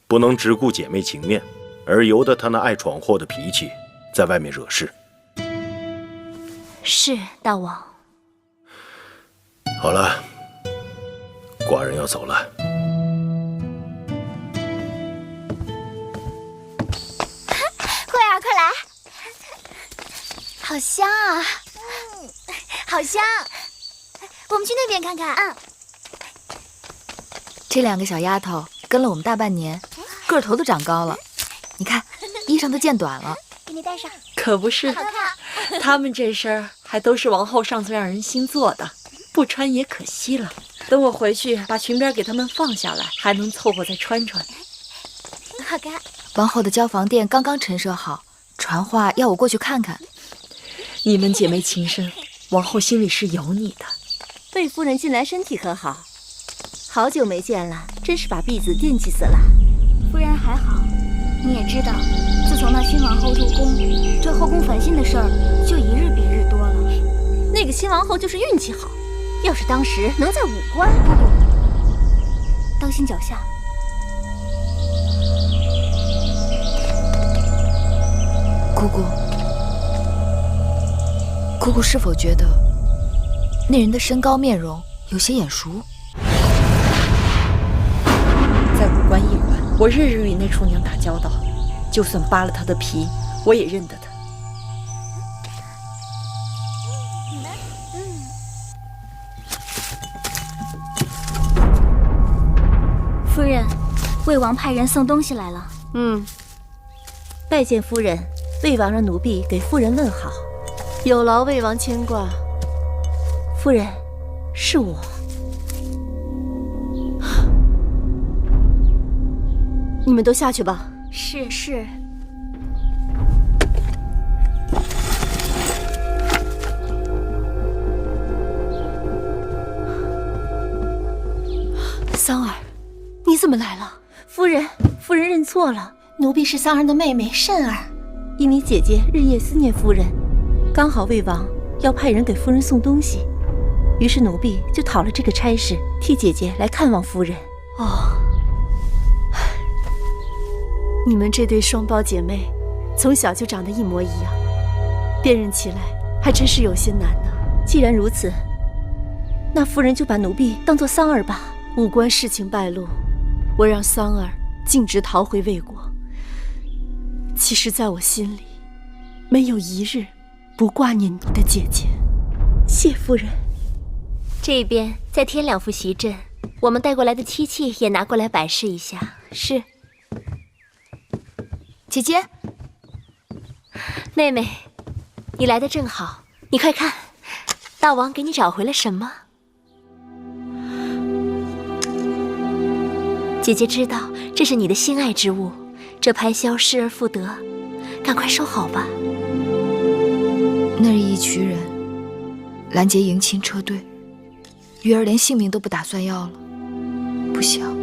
不能只顾姐妹情面，而由得她那爱闯祸的脾气在外面惹事。是，大王。好了，寡人要走了。慧儿，快来！好香啊！好香！我们去那边看看。这2个小丫头跟了我们大半年，个头都长高了。你看，衣裳都见短了。给你戴上。可不是，他们这身还都是王后上次让人新做的，不穿也可惜了。等我回去把裙边给他们放下来，还能凑合再穿穿。好看。王后的交房殿刚刚陈设好，传话要我过去看看。你们姐妹情深，王后心里是有你的。魏夫人近来身体可好？好久没见了，真是把婢子惦记死了。夫人还好，你也知道，自从那新王后入宫，这后宫烦心的事儿就一日比一日多了。那个新王后就是运气好，要是当时能在武官，当心脚下。姑姑，姑姑是否觉得那人的身高面容有些眼熟？在武官驿馆，我日日与那厨娘打交道，就算扒了她的皮，我也认得她。夫人，魏王派人送东西来了。拜见夫人，魏王让奴婢给夫人问好。有劳魏王牵挂。夫人，是我。你们都下去吧。是。桑儿，你怎么来了？夫人认错了，奴婢是桑儿的妹妹慎儿。因为姐姐日夜思念夫人，刚好魏王要派人给夫人送东西，于是奴婢就讨了这个差事，替姐姐来看望夫人。你们这对双胞姐妹，从小就长得一模一样，辨认起来还真是有些难呢。既然如此，那夫人就把奴婢当作桑儿吧。武官事情败露，我让桑儿径直逃回魏国。其实在我心里，没有一日不挂念你的姐姐。谢夫人。这边再添2副席阵，我们带过来的漆器也拿过来摆设一下。是。姐姐，妹妹，你来的正好，你快看，大王给你找回了什么？姐姐知道这是你的心爱之物，这排箫失而复得，赶快收好吧。那日一群人拦截迎亲车队，鱼儿连性命都不打算要了，不想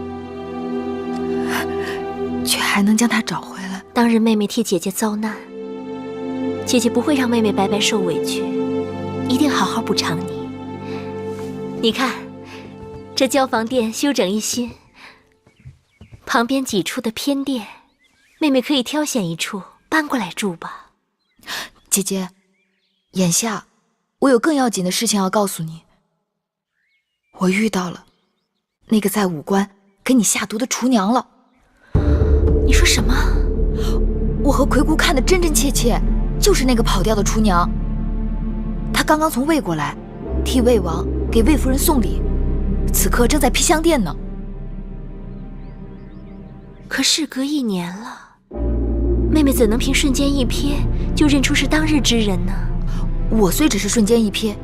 却还能将她找回来。当日妹妹替姐姐遭难，姐姐不会让妹妹白白受委屈，一定好好补偿你。你看，这交房殿修整一新，旁边几处的偏殿，妹妹可以挑选一处搬过来住吧。姐姐，眼下我有更要紧的事情要告诉你。我遇到了那个在武关给你下毒的厨娘了。你说什么？我和魁姑看得真真切切，就是那个跑掉的厨娘。她刚刚从魏国来，替魏王给魏夫人送礼，此刻正在披香殿呢。可事隔1年了，妹妹怎能凭瞬间一瞥就认出是当日之人呢？我虽只是瞬间一瞥，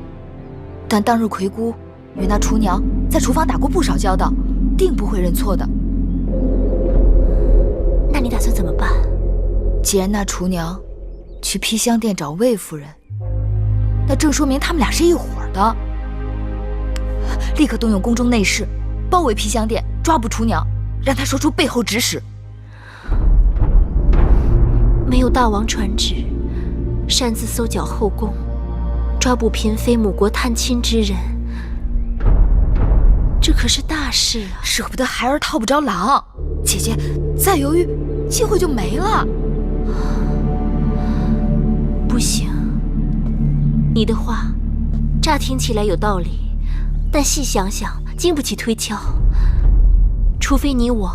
但当日魁姑与那厨娘在厨房打过不少交道，定不会认错的。那你打算怎么办？既然那厨娘去披香殿找魏夫人，那正说明他们俩是一伙的。立刻动用宫中内侍，包围披香殿，抓捕厨娘，让她说出背后指使。没有大王传旨，擅自搜剿后宫，抓捕嫔妃母国探亲之人，这可是大事啊！舍不得孩儿套不着狼，姐姐再犹豫，机会就没了。不行，你的话乍听起来有道理，但细想想经不起推敲。除非你我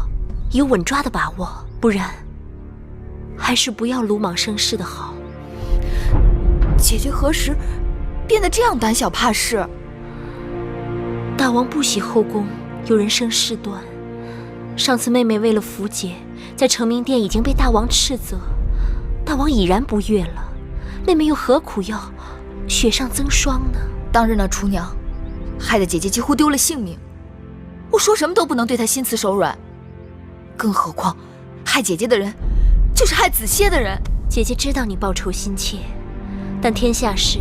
有稳抓的把握，不然还是不要鲁莽生事的好。姐姐何时变得这样胆小怕事？大王不喜后宫有人生事端。上次妹妹为了符节，在成明殿已经被大王斥责，大王已然不悦了，妹妹又何苦要雪上增霜呢？当日那厨娘害得姐姐几乎丢了性命，我说什么都不能对她心慈手软，更何况害姐姐的人就是害子歇的人。姐姐知道你报仇心切，但天下事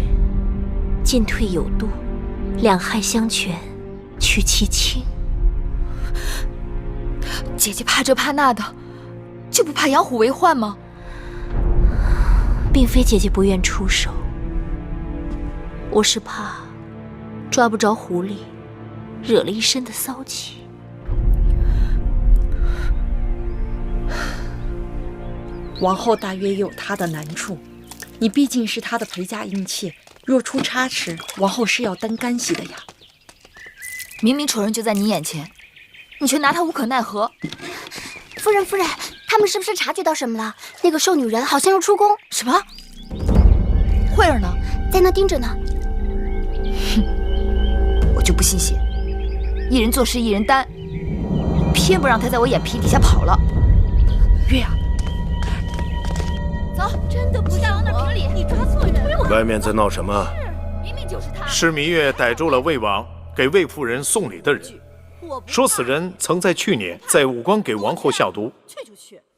进退有度，两害相权取其轻。姐姐怕这怕那的，就不怕养虎为患吗？并非姐姐不愿出手，我是怕抓不着狐狸，惹了一身的骚气。王后大约也有她的难处，你毕竟是她的陪嫁姻妾，若出差池，王后是要担干系的呀。明明仇人就在你眼前，你却拿他无可奈何。夫人，夫人，他们是不是察觉到什么了？那个瘦女人好像要出宫。什么？慧儿呢？在那盯着呢。哼，我就不信邪，一人做事一人担，偏不让他在我眼皮底下跑了。月啊，走，真的不大王那儿评理，你抓错人了。外面在闹什么？明明就是他。是芈月逮住了魏王给魏夫人送礼的人，说此人曾在去年在武关给王后下毒，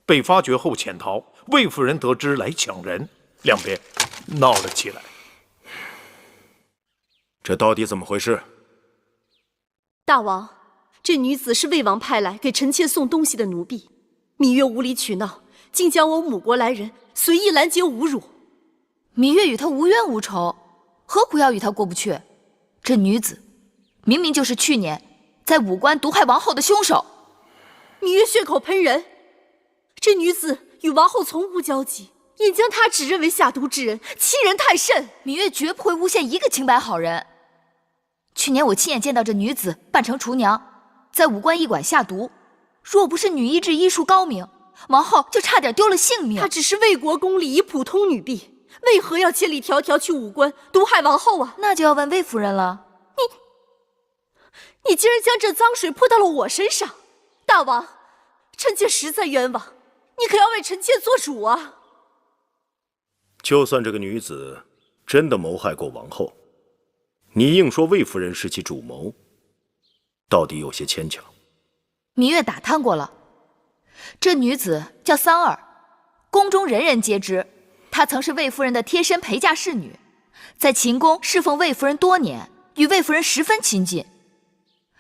被发觉后潜逃。魏夫人得知来抢人，两边闹了起来。这到底怎么回事？大王，这女子是魏王派来给臣妾送东西的奴婢，芈月无理取闹，竟将我母国来人随意拦截侮辱。芈月与他无冤无仇，何苦要与他过不去？这女子明明就是去年在武关毒害王后的凶手。芈月血口喷人，这女子与王后从无交集，也将她指认为下毒之人，欺人太甚。芈月绝不会诬陷一个清白好人。去年我亲眼见到这女子扮成厨娘，在武关驿馆下毒，若不是女医治医术高明，王后就差点丢了性命。她只是魏国公里一普通女婢，为何要千里迢迢去武关毒害王后啊？那就要问魏夫人了。你竟然将这脏水泼到了我身上！大王，臣妾实在冤枉，你可要为臣妾做主啊！就算这个女子真的谋害过王后，你硬说魏夫人是其主谋，到底有些牵强。芈月打探过了，这女子叫桑儿，宫中人人皆知，她曾是魏夫人的贴身陪嫁侍女，在秦宫侍奉魏夫人多年，与魏夫人十分亲近。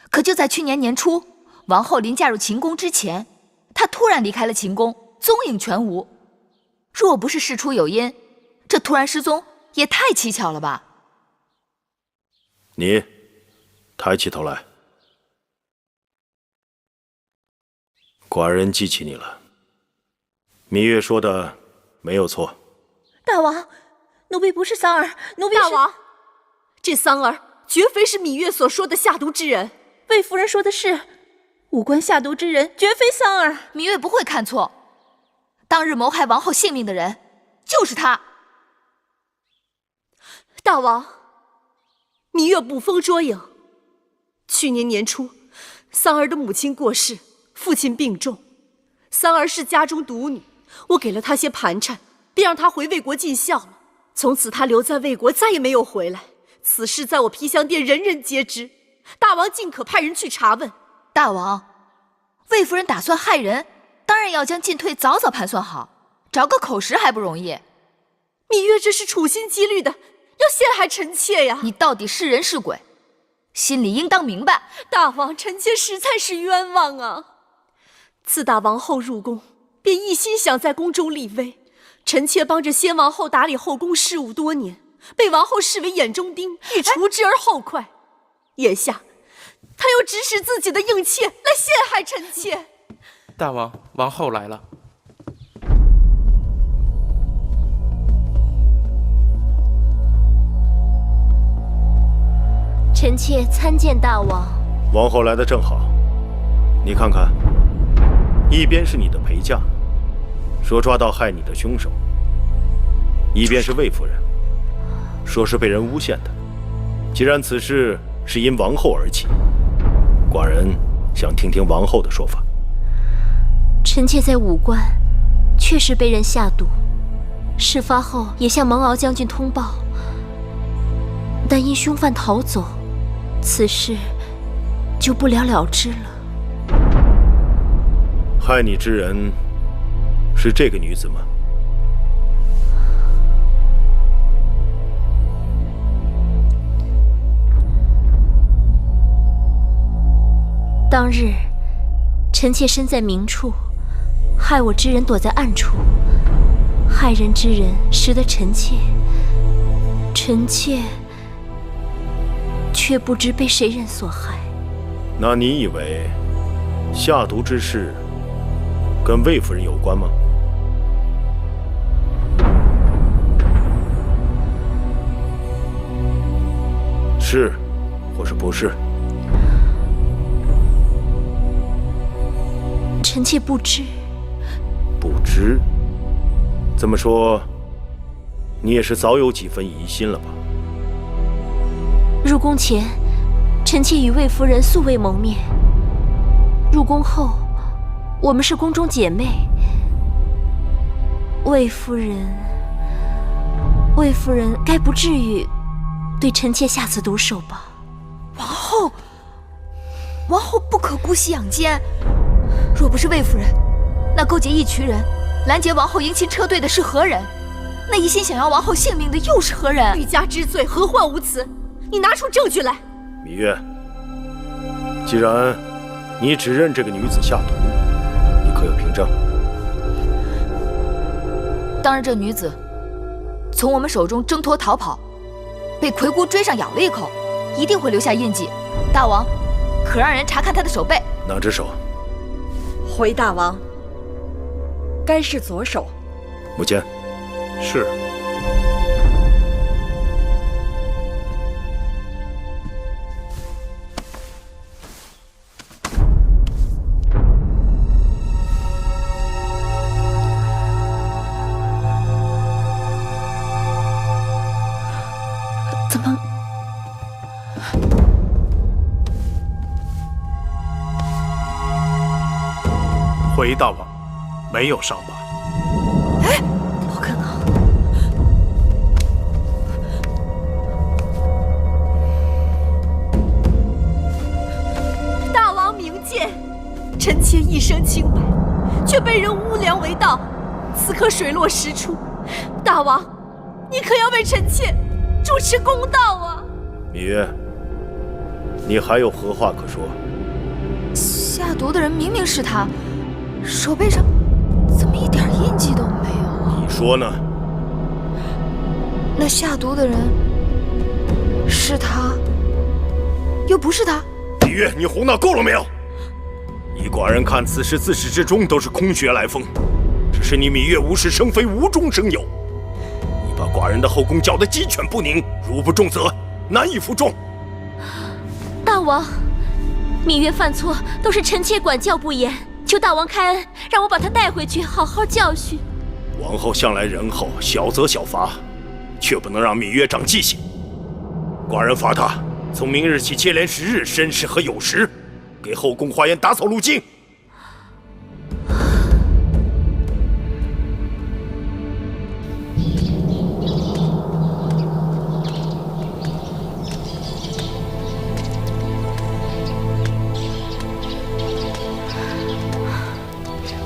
可就在去年年初，王后临嫁入秦宫之前，她突然离开了秦宫，踪影全无。若不是事出有因，这突然失踪也太蹊跷了吧？你抬起头来。寡人记起你了，芈月说的没有错。大王，奴婢不是桑儿，奴婢是……大王，这桑儿绝非是芈月所说的下毒之人。魏夫人说的是，无关下毒之人绝非桑儿。芈月不会看错，当日谋害王后性命的人就是他。大王，芈月捕风捉影。去年年初，桑儿的母亲过世，父亲病重，桑儿是家中独女，我给了她些盘缠，便让她回魏国尽孝了。从此她留在魏国，再也没有回来。此事在我披香殿人人皆知，大王尽可派人去查问。大王，魏夫人打算害人，当然要将进退早早盘算好，找个口实还不容易。芈月这是处心积虑的，要陷害臣妾呀！你到底是人是鬼，心里应当明白。大王，臣妾实在是冤枉啊！自打王后入宫，便一心想在宫中立威。臣妾帮着先王后打理后宫事务多年，被王后视为眼中钉，欲除之而后快。眼下，他又指使自己的应妾来陷害臣妾。大王，王后来了。臣妾参见大王。王后来得正好，你看看，一边是你的陪嫁，说抓到害你的凶手；一边是魏夫人，说是被人诬陷的。既然此事是因王后而起，寡人想听听王后的说法。臣妾在武关确实被人下毒，事发后也向蒙敖将军通报，但因凶犯逃走，此事就不了了之了。害你之人是这个女子吗？当日，臣妾身在明处，害我之人躲在暗处，害人之人识得臣妾却不知被谁人所害。那你以为下毒之事跟魏夫人有关吗？是，或是不是？臣妾不知。不知？这么说，你也是早有几分疑心了吧？入宫前，臣妾与魏夫人素未谋面。入宫后，我们是宫中姐妹。魏夫人该不至于对臣妾下此毒手吧？王后不可姑息养奸。若不是魏夫人，那勾结一群人拦截王后迎亲车队的是何人？那一心想要王后性命的又是何人？欲加之罪，何患无辞？你拿出证据来。芈月，既然你指认这个女子下毒，你可有凭证？当日这女子从我们手中挣脱逃跑，被魁姑追上咬了一口，一定会留下印记。大王，可让人查看她的手背。哪只手？回大王，该是左手。母监。是。怎么？回大王，没有伤吧？哎，不可能！大王明鉴，臣妾一生清白，却被人诬梁为盗，此刻水落石出。大王，你可要为臣妾主持公道啊！芈月，你还有何话可说？下毒的人明明是他，手背上怎么一点印记都没有？你说呢？那下毒的人是他，又不是他。芈月，你胡闹够了没有？依寡人看，此事自始至终都是空穴来风，只是你芈月无事生非，无中生有。你把寡人的后宫搅得鸡犬不宁，如不重责，难以服众。大王，芈月犯错都是臣妾管教不严，求大王开恩，让我把她带回去，好好教训。王后向来仁厚，小责小罚，却不能让芈月长记性。寡人罚她从明日起接连10日申时和酉时，给后宫花园打扫路径。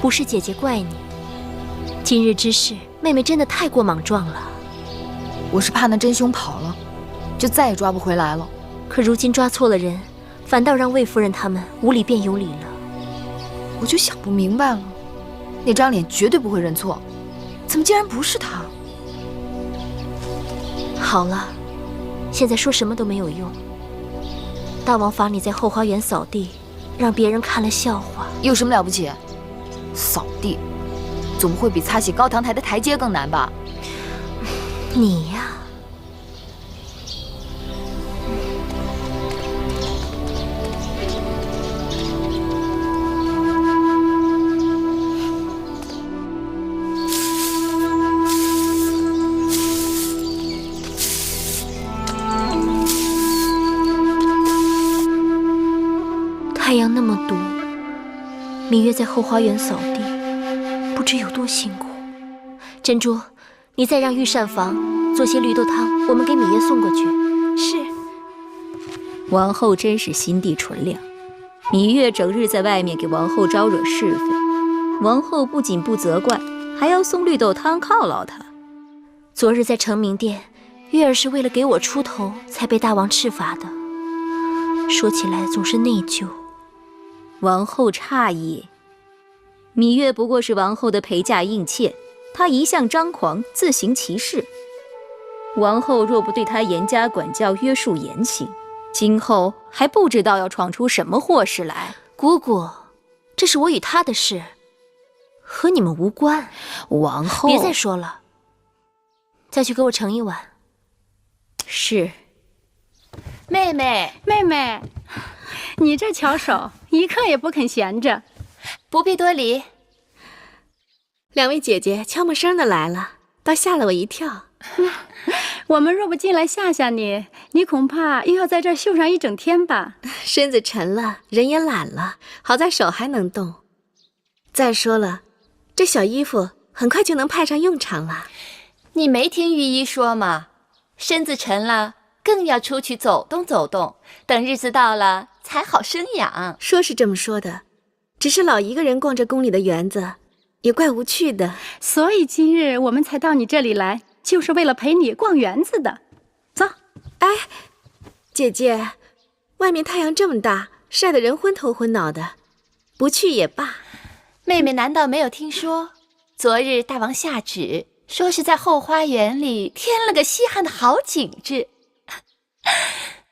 不是姐姐怪你，今日之事，妹妹真的太过莽撞了。我是怕那真凶跑了，就再也抓不回来了。可如今抓错了人，反倒让魏夫人他们无理变有理了。我就想不明白了，那张脸绝对不会认错，怎么竟然不是他？好了，现在说什么都没有用。大王罚你在后花园扫地，让别人看了笑话，有什么了不起？扫地，总会比擦洗高堂台的台阶更难吧？你呀，太阳那么毒，芈月在后花园扫地，不知有多辛苦。珍珠，你再让御膳房做些绿豆汤，我们给芈月送过去。是。王后真是心地纯良，芈月整日在外面给王后招惹是非，王后不仅不责怪，还要送绿豆汤犒劳她。昨日在承明殿，月儿是为了给我出头，才被大王斥罚的。说起来总是内疚。王后诧异，芈月不过是王后的陪嫁应妾，她一向张狂，自行其事。王后若不对她严加管教，约束言行，今后还不知道要闯出什么祸事来。姑姑，这是我与她的事，和你们无关。王后，别再说了，再去给我盛一碗。是。妹妹，妹妹，你这巧手，一刻也不肯闲着。不必多礼。两位姐姐悄没声的来了，倒吓了我一跳。我们若不进来吓吓你，你恐怕又要在这儿绣上一整天吧？身子沉了，人也懒了，好在手还能动。再说了，这小衣服很快就能派上用场了。你没听御医说吗？身子沉了，更要出去走动走动，等日子到了才好生养。说是这么说的，只是老一个人逛着宫里的园子，也怪无趣的。所以今日我们才到你这里来，就是为了陪你逛园子的。走。哎，姐姐，外面太阳这么大，晒得人昏头昏脑的，不去也罢。妹妹难道没有听说，昨日大王下旨，说是在后花园里添了个稀罕的好景致。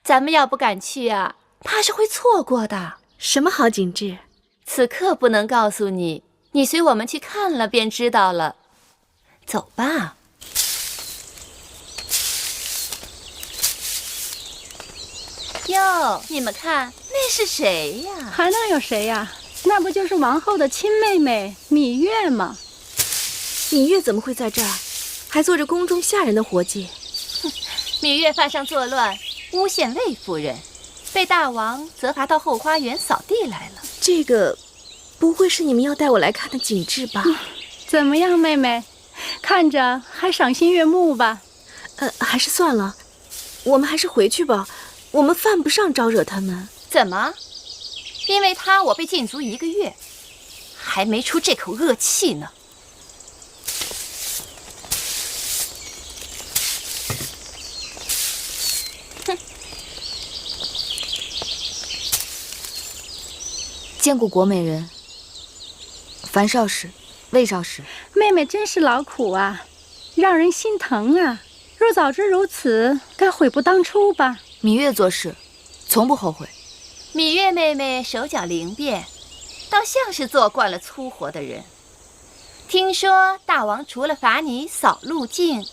咱们要不赶去啊，怕是会错过的。什么好景致？此刻不能告诉你，你随我们去看了便知道了。走吧。哟，你们看，那是谁呀？还能有谁呀？那不就是王后的亲妹妹芈月吗？芈月怎么会在这儿，还做着宫中下人的活计？芈月犯上作乱，诬陷魏夫人，被大王责罚到后花园扫地来了。这个不会是你们要带我来看的景致吧？怎么样，妹妹？看着还赏心悦目吧？还是算了，我们还是回去吧。我们犯不上招惹他们。怎么？因为他我被禁足1个月，还没出这口恶气呢。哼！见过国美人，樊少使、魏少使。妹妹真是劳苦啊，让人心疼啊。若早知如此，该悔不当初吧。芈月做事，从不后悔。芈月妹妹手脚灵便，倒像是做惯了粗活的人。听说大王除了罚你扫路径，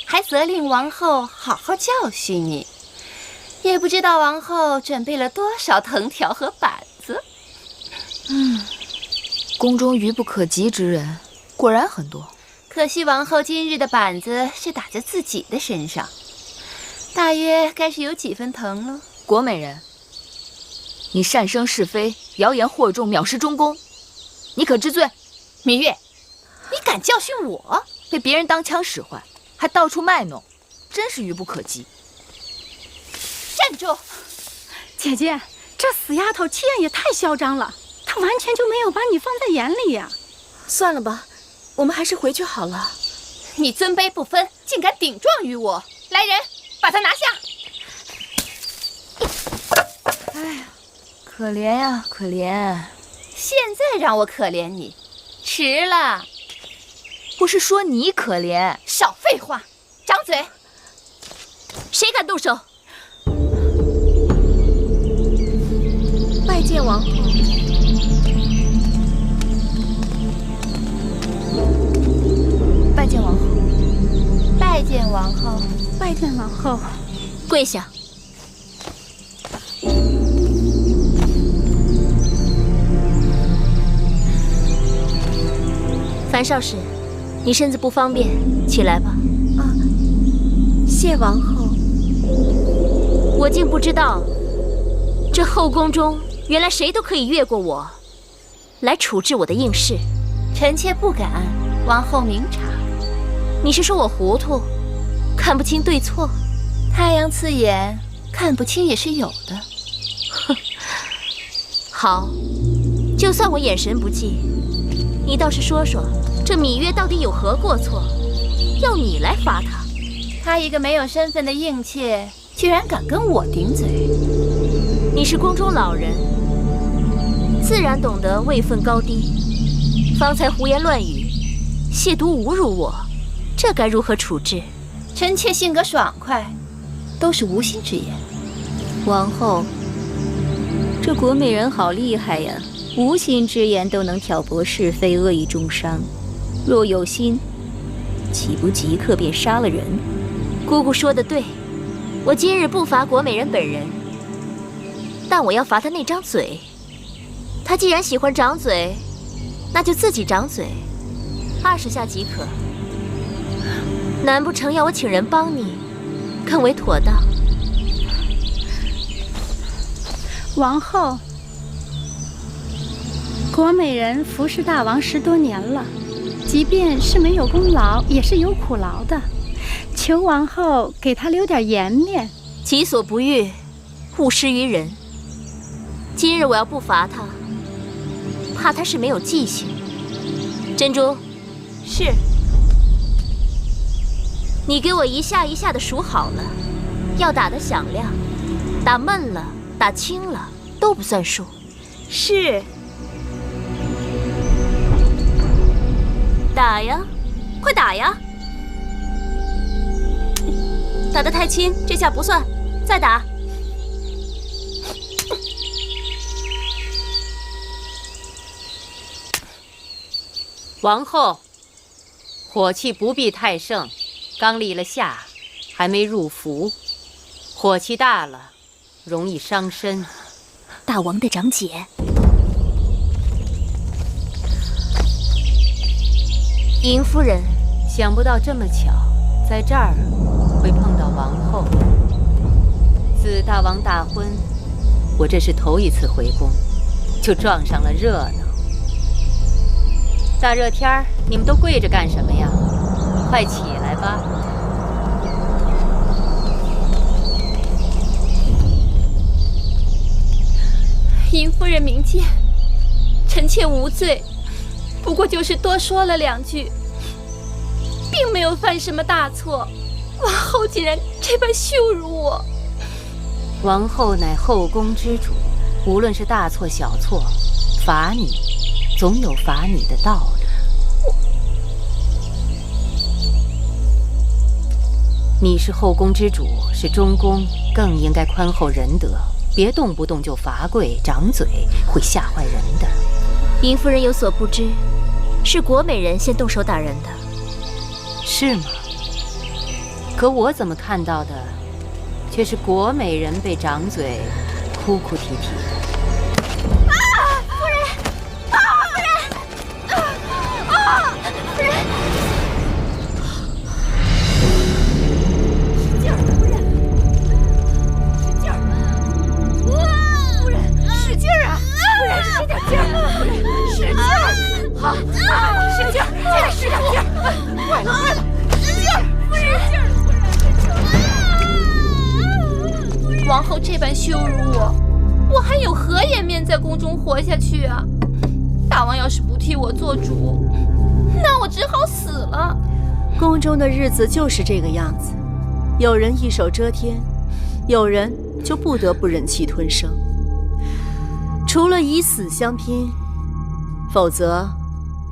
还责令王后好好教训你。也不知道王后准备了多少藤条和板子。宫中愚不可及之人，果然很多。可惜王后今日的板子是打在自己的身上，大约该是有几分疼了。国美人，你擅生是非，谣言惑众，藐视中宫，你可知罪？芈月，你敢教训我？被别人当枪使唤，还到处卖弄，真是愚不可及。站住！姐姐，这死丫头气焰也太嚣张了，她完全就没有把你放在眼里呀。算了吧，我们还是回去好了。你尊卑不分，竟敢顶撞于我！来人，把他拿下！哎呀，可怜呀，可怜！现在让我可怜你，迟了。不是说你可怜？少废话，张嘴！谁敢动手？拜见王后。拜见王后。拜见王后。拜见王后。跪下。樊少使，你身子不方便，起来吧。啊，谢王后。我竟不知道，这后宫中原来谁都可以越过我，来处置我的应试。臣妾不敢，王后明察。你是说我糊涂，看不清对错？太阳刺眼，看不清也是有的。哼，好，就算我眼神不济，你倒是说说，这芈月到底有何过错，要你来罚她？她一个没有身份的应妾，居然敢跟我顶嘴。你是宫中老人，自然懂得位分高低。方才胡言乱语，亵渎侮辱我，这该如何处置？臣妾性格爽快，都是无心之言。王后，这国美人好厉害呀，无心之言都能挑拨是非，恶意中伤。若有心，岂不即刻便杀了人？姑姑说得对，我今日不罚国美人本人，但我要罚她那张嘴。她既然喜欢长嘴，那就自己长嘴，20下即可。难不成要我请人帮你，更为妥当？王后，国美人服侍大王10多年了，即便是没有功劳，也是有苦劳的。求王后给她留点颜面。己所不欲，勿施于人。今日我要不罚她，怕她是没有记性。珍珠，是。你给我一下一下的数好了，要打得响亮，打闷了、打轻了都不算数。是。打呀，快打呀！打得太轻，这下不算，再打。王后，火气不必太盛，刚立了夏，还没入伏，火气大了，容易伤身。大王的长姐，尹夫人，想不到这么巧，在这儿会碰到王后。自大王大婚，我这是头一次回宫，就撞上了热闹。大热天儿，你们都跪着干什么呀？快起来吧！尹夫人明鉴，臣妾无罪，不过就是多说了2句，并没有犯什么大错。王后竟然这般羞辱我！王后乃后宫之主，无论是大错小错，罚你总有罚你的道理。你是后宫之主，是中宫，更应该宽厚仁德，别动不动就罚跪掌嘴，会吓坏人的。尹夫人有所不知，是国美人先动手打人的。是吗？可我怎么看到的，却是国美人被掌嘴，哭哭啼啼的。夫人！夫人！夫人！使劲儿，夫人！使劲儿！夫人，使劲儿啊！夫人，使点劲儿！夫人，使劲儿！好，使劲儿，再使点劲儿！快了，快了！使劲儿！夫人，使劲儿！王后这般羞辱我，我还有何颜面在宫中活下去啊？大王要是不替我做主，那我只好死了。宫中的日子就是这个样子，有人一手遮天，有人就不得不忍气吞声。除了以死相拼，否则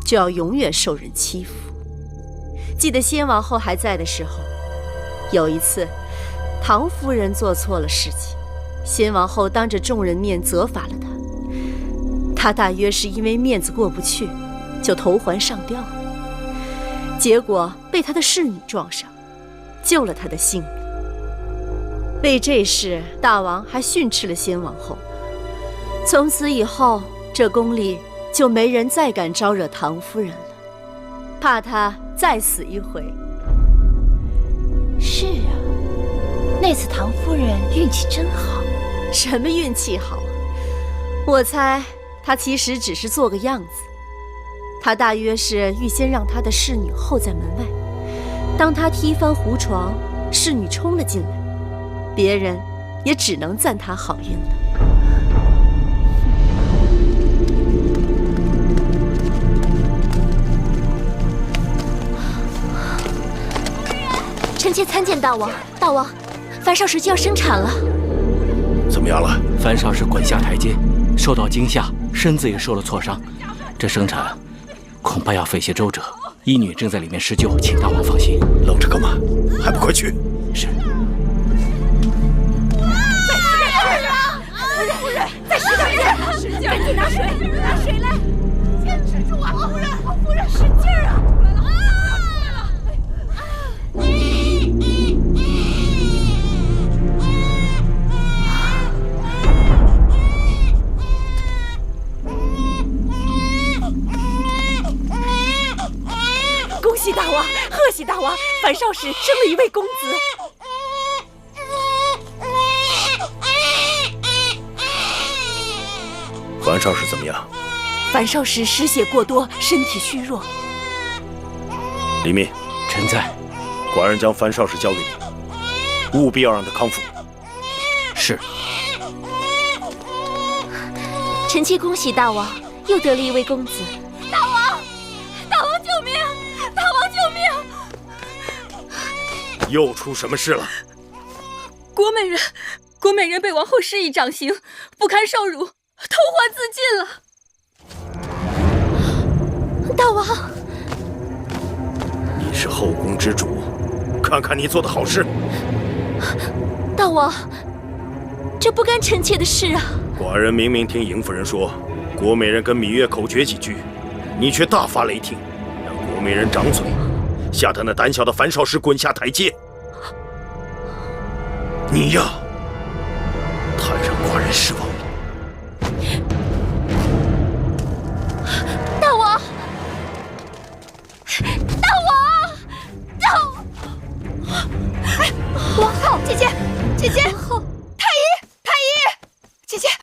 就要永远受人欺负。记得先王后还在的时候，有一次唐夫人做错了事情，先王后当着众人面责罚了她。她大约是因为面子过不去，就投环上吊了。结果被她的侍女撞上，救了她的性命。为这事，大王还训斥了先王后。从此以后，这宫里就没人再敢招惹唐夫人了，怕她再死一回。是啊，那次唐夫人运气真好。什么运气好啊？我猜她其实只是做个样子。她大约是预先让她的侍女候在门外，当她踢翻胡床，侍女冲了进来，别人也只能赞她好运了。臣妾参见大王。大王，樊少时就要生产了。怎么样了？樊少时滚下台阶，受到惊吓，身子也受了挫伤。这生产恐怕要费些周折，医女正在里面施救，请大王放心。愣着干嘛？还不快去！是。夫人，再使点劲儿！赶紧拿水，拿水来！坚持住啊，夫人！夫人，使劲儿啊！恭喜大王，贺喜大王！樊少时生了一位公子。樊少时怎么样？樊少时失血过多，身体虚弱。李密，臣在。寡人将樊少时交给你，务必要让他康复。是。臣妾恭喜大王，又得了一位公子。大王，大王救命！大王救命！又出什么事了？国美人被王后施以掌刑，不堪受辱，投环自尽了。大王，你是后宫之主，看看你做的好事。大王，这不干臣妾的事啊！寡人明明听邢夫人说，国美人跟芈月口诀几句，你却大发雷霆，让国美人掌嘴，吓得那胆小的樊少时滚下台阶。你呀，太让寡人失望。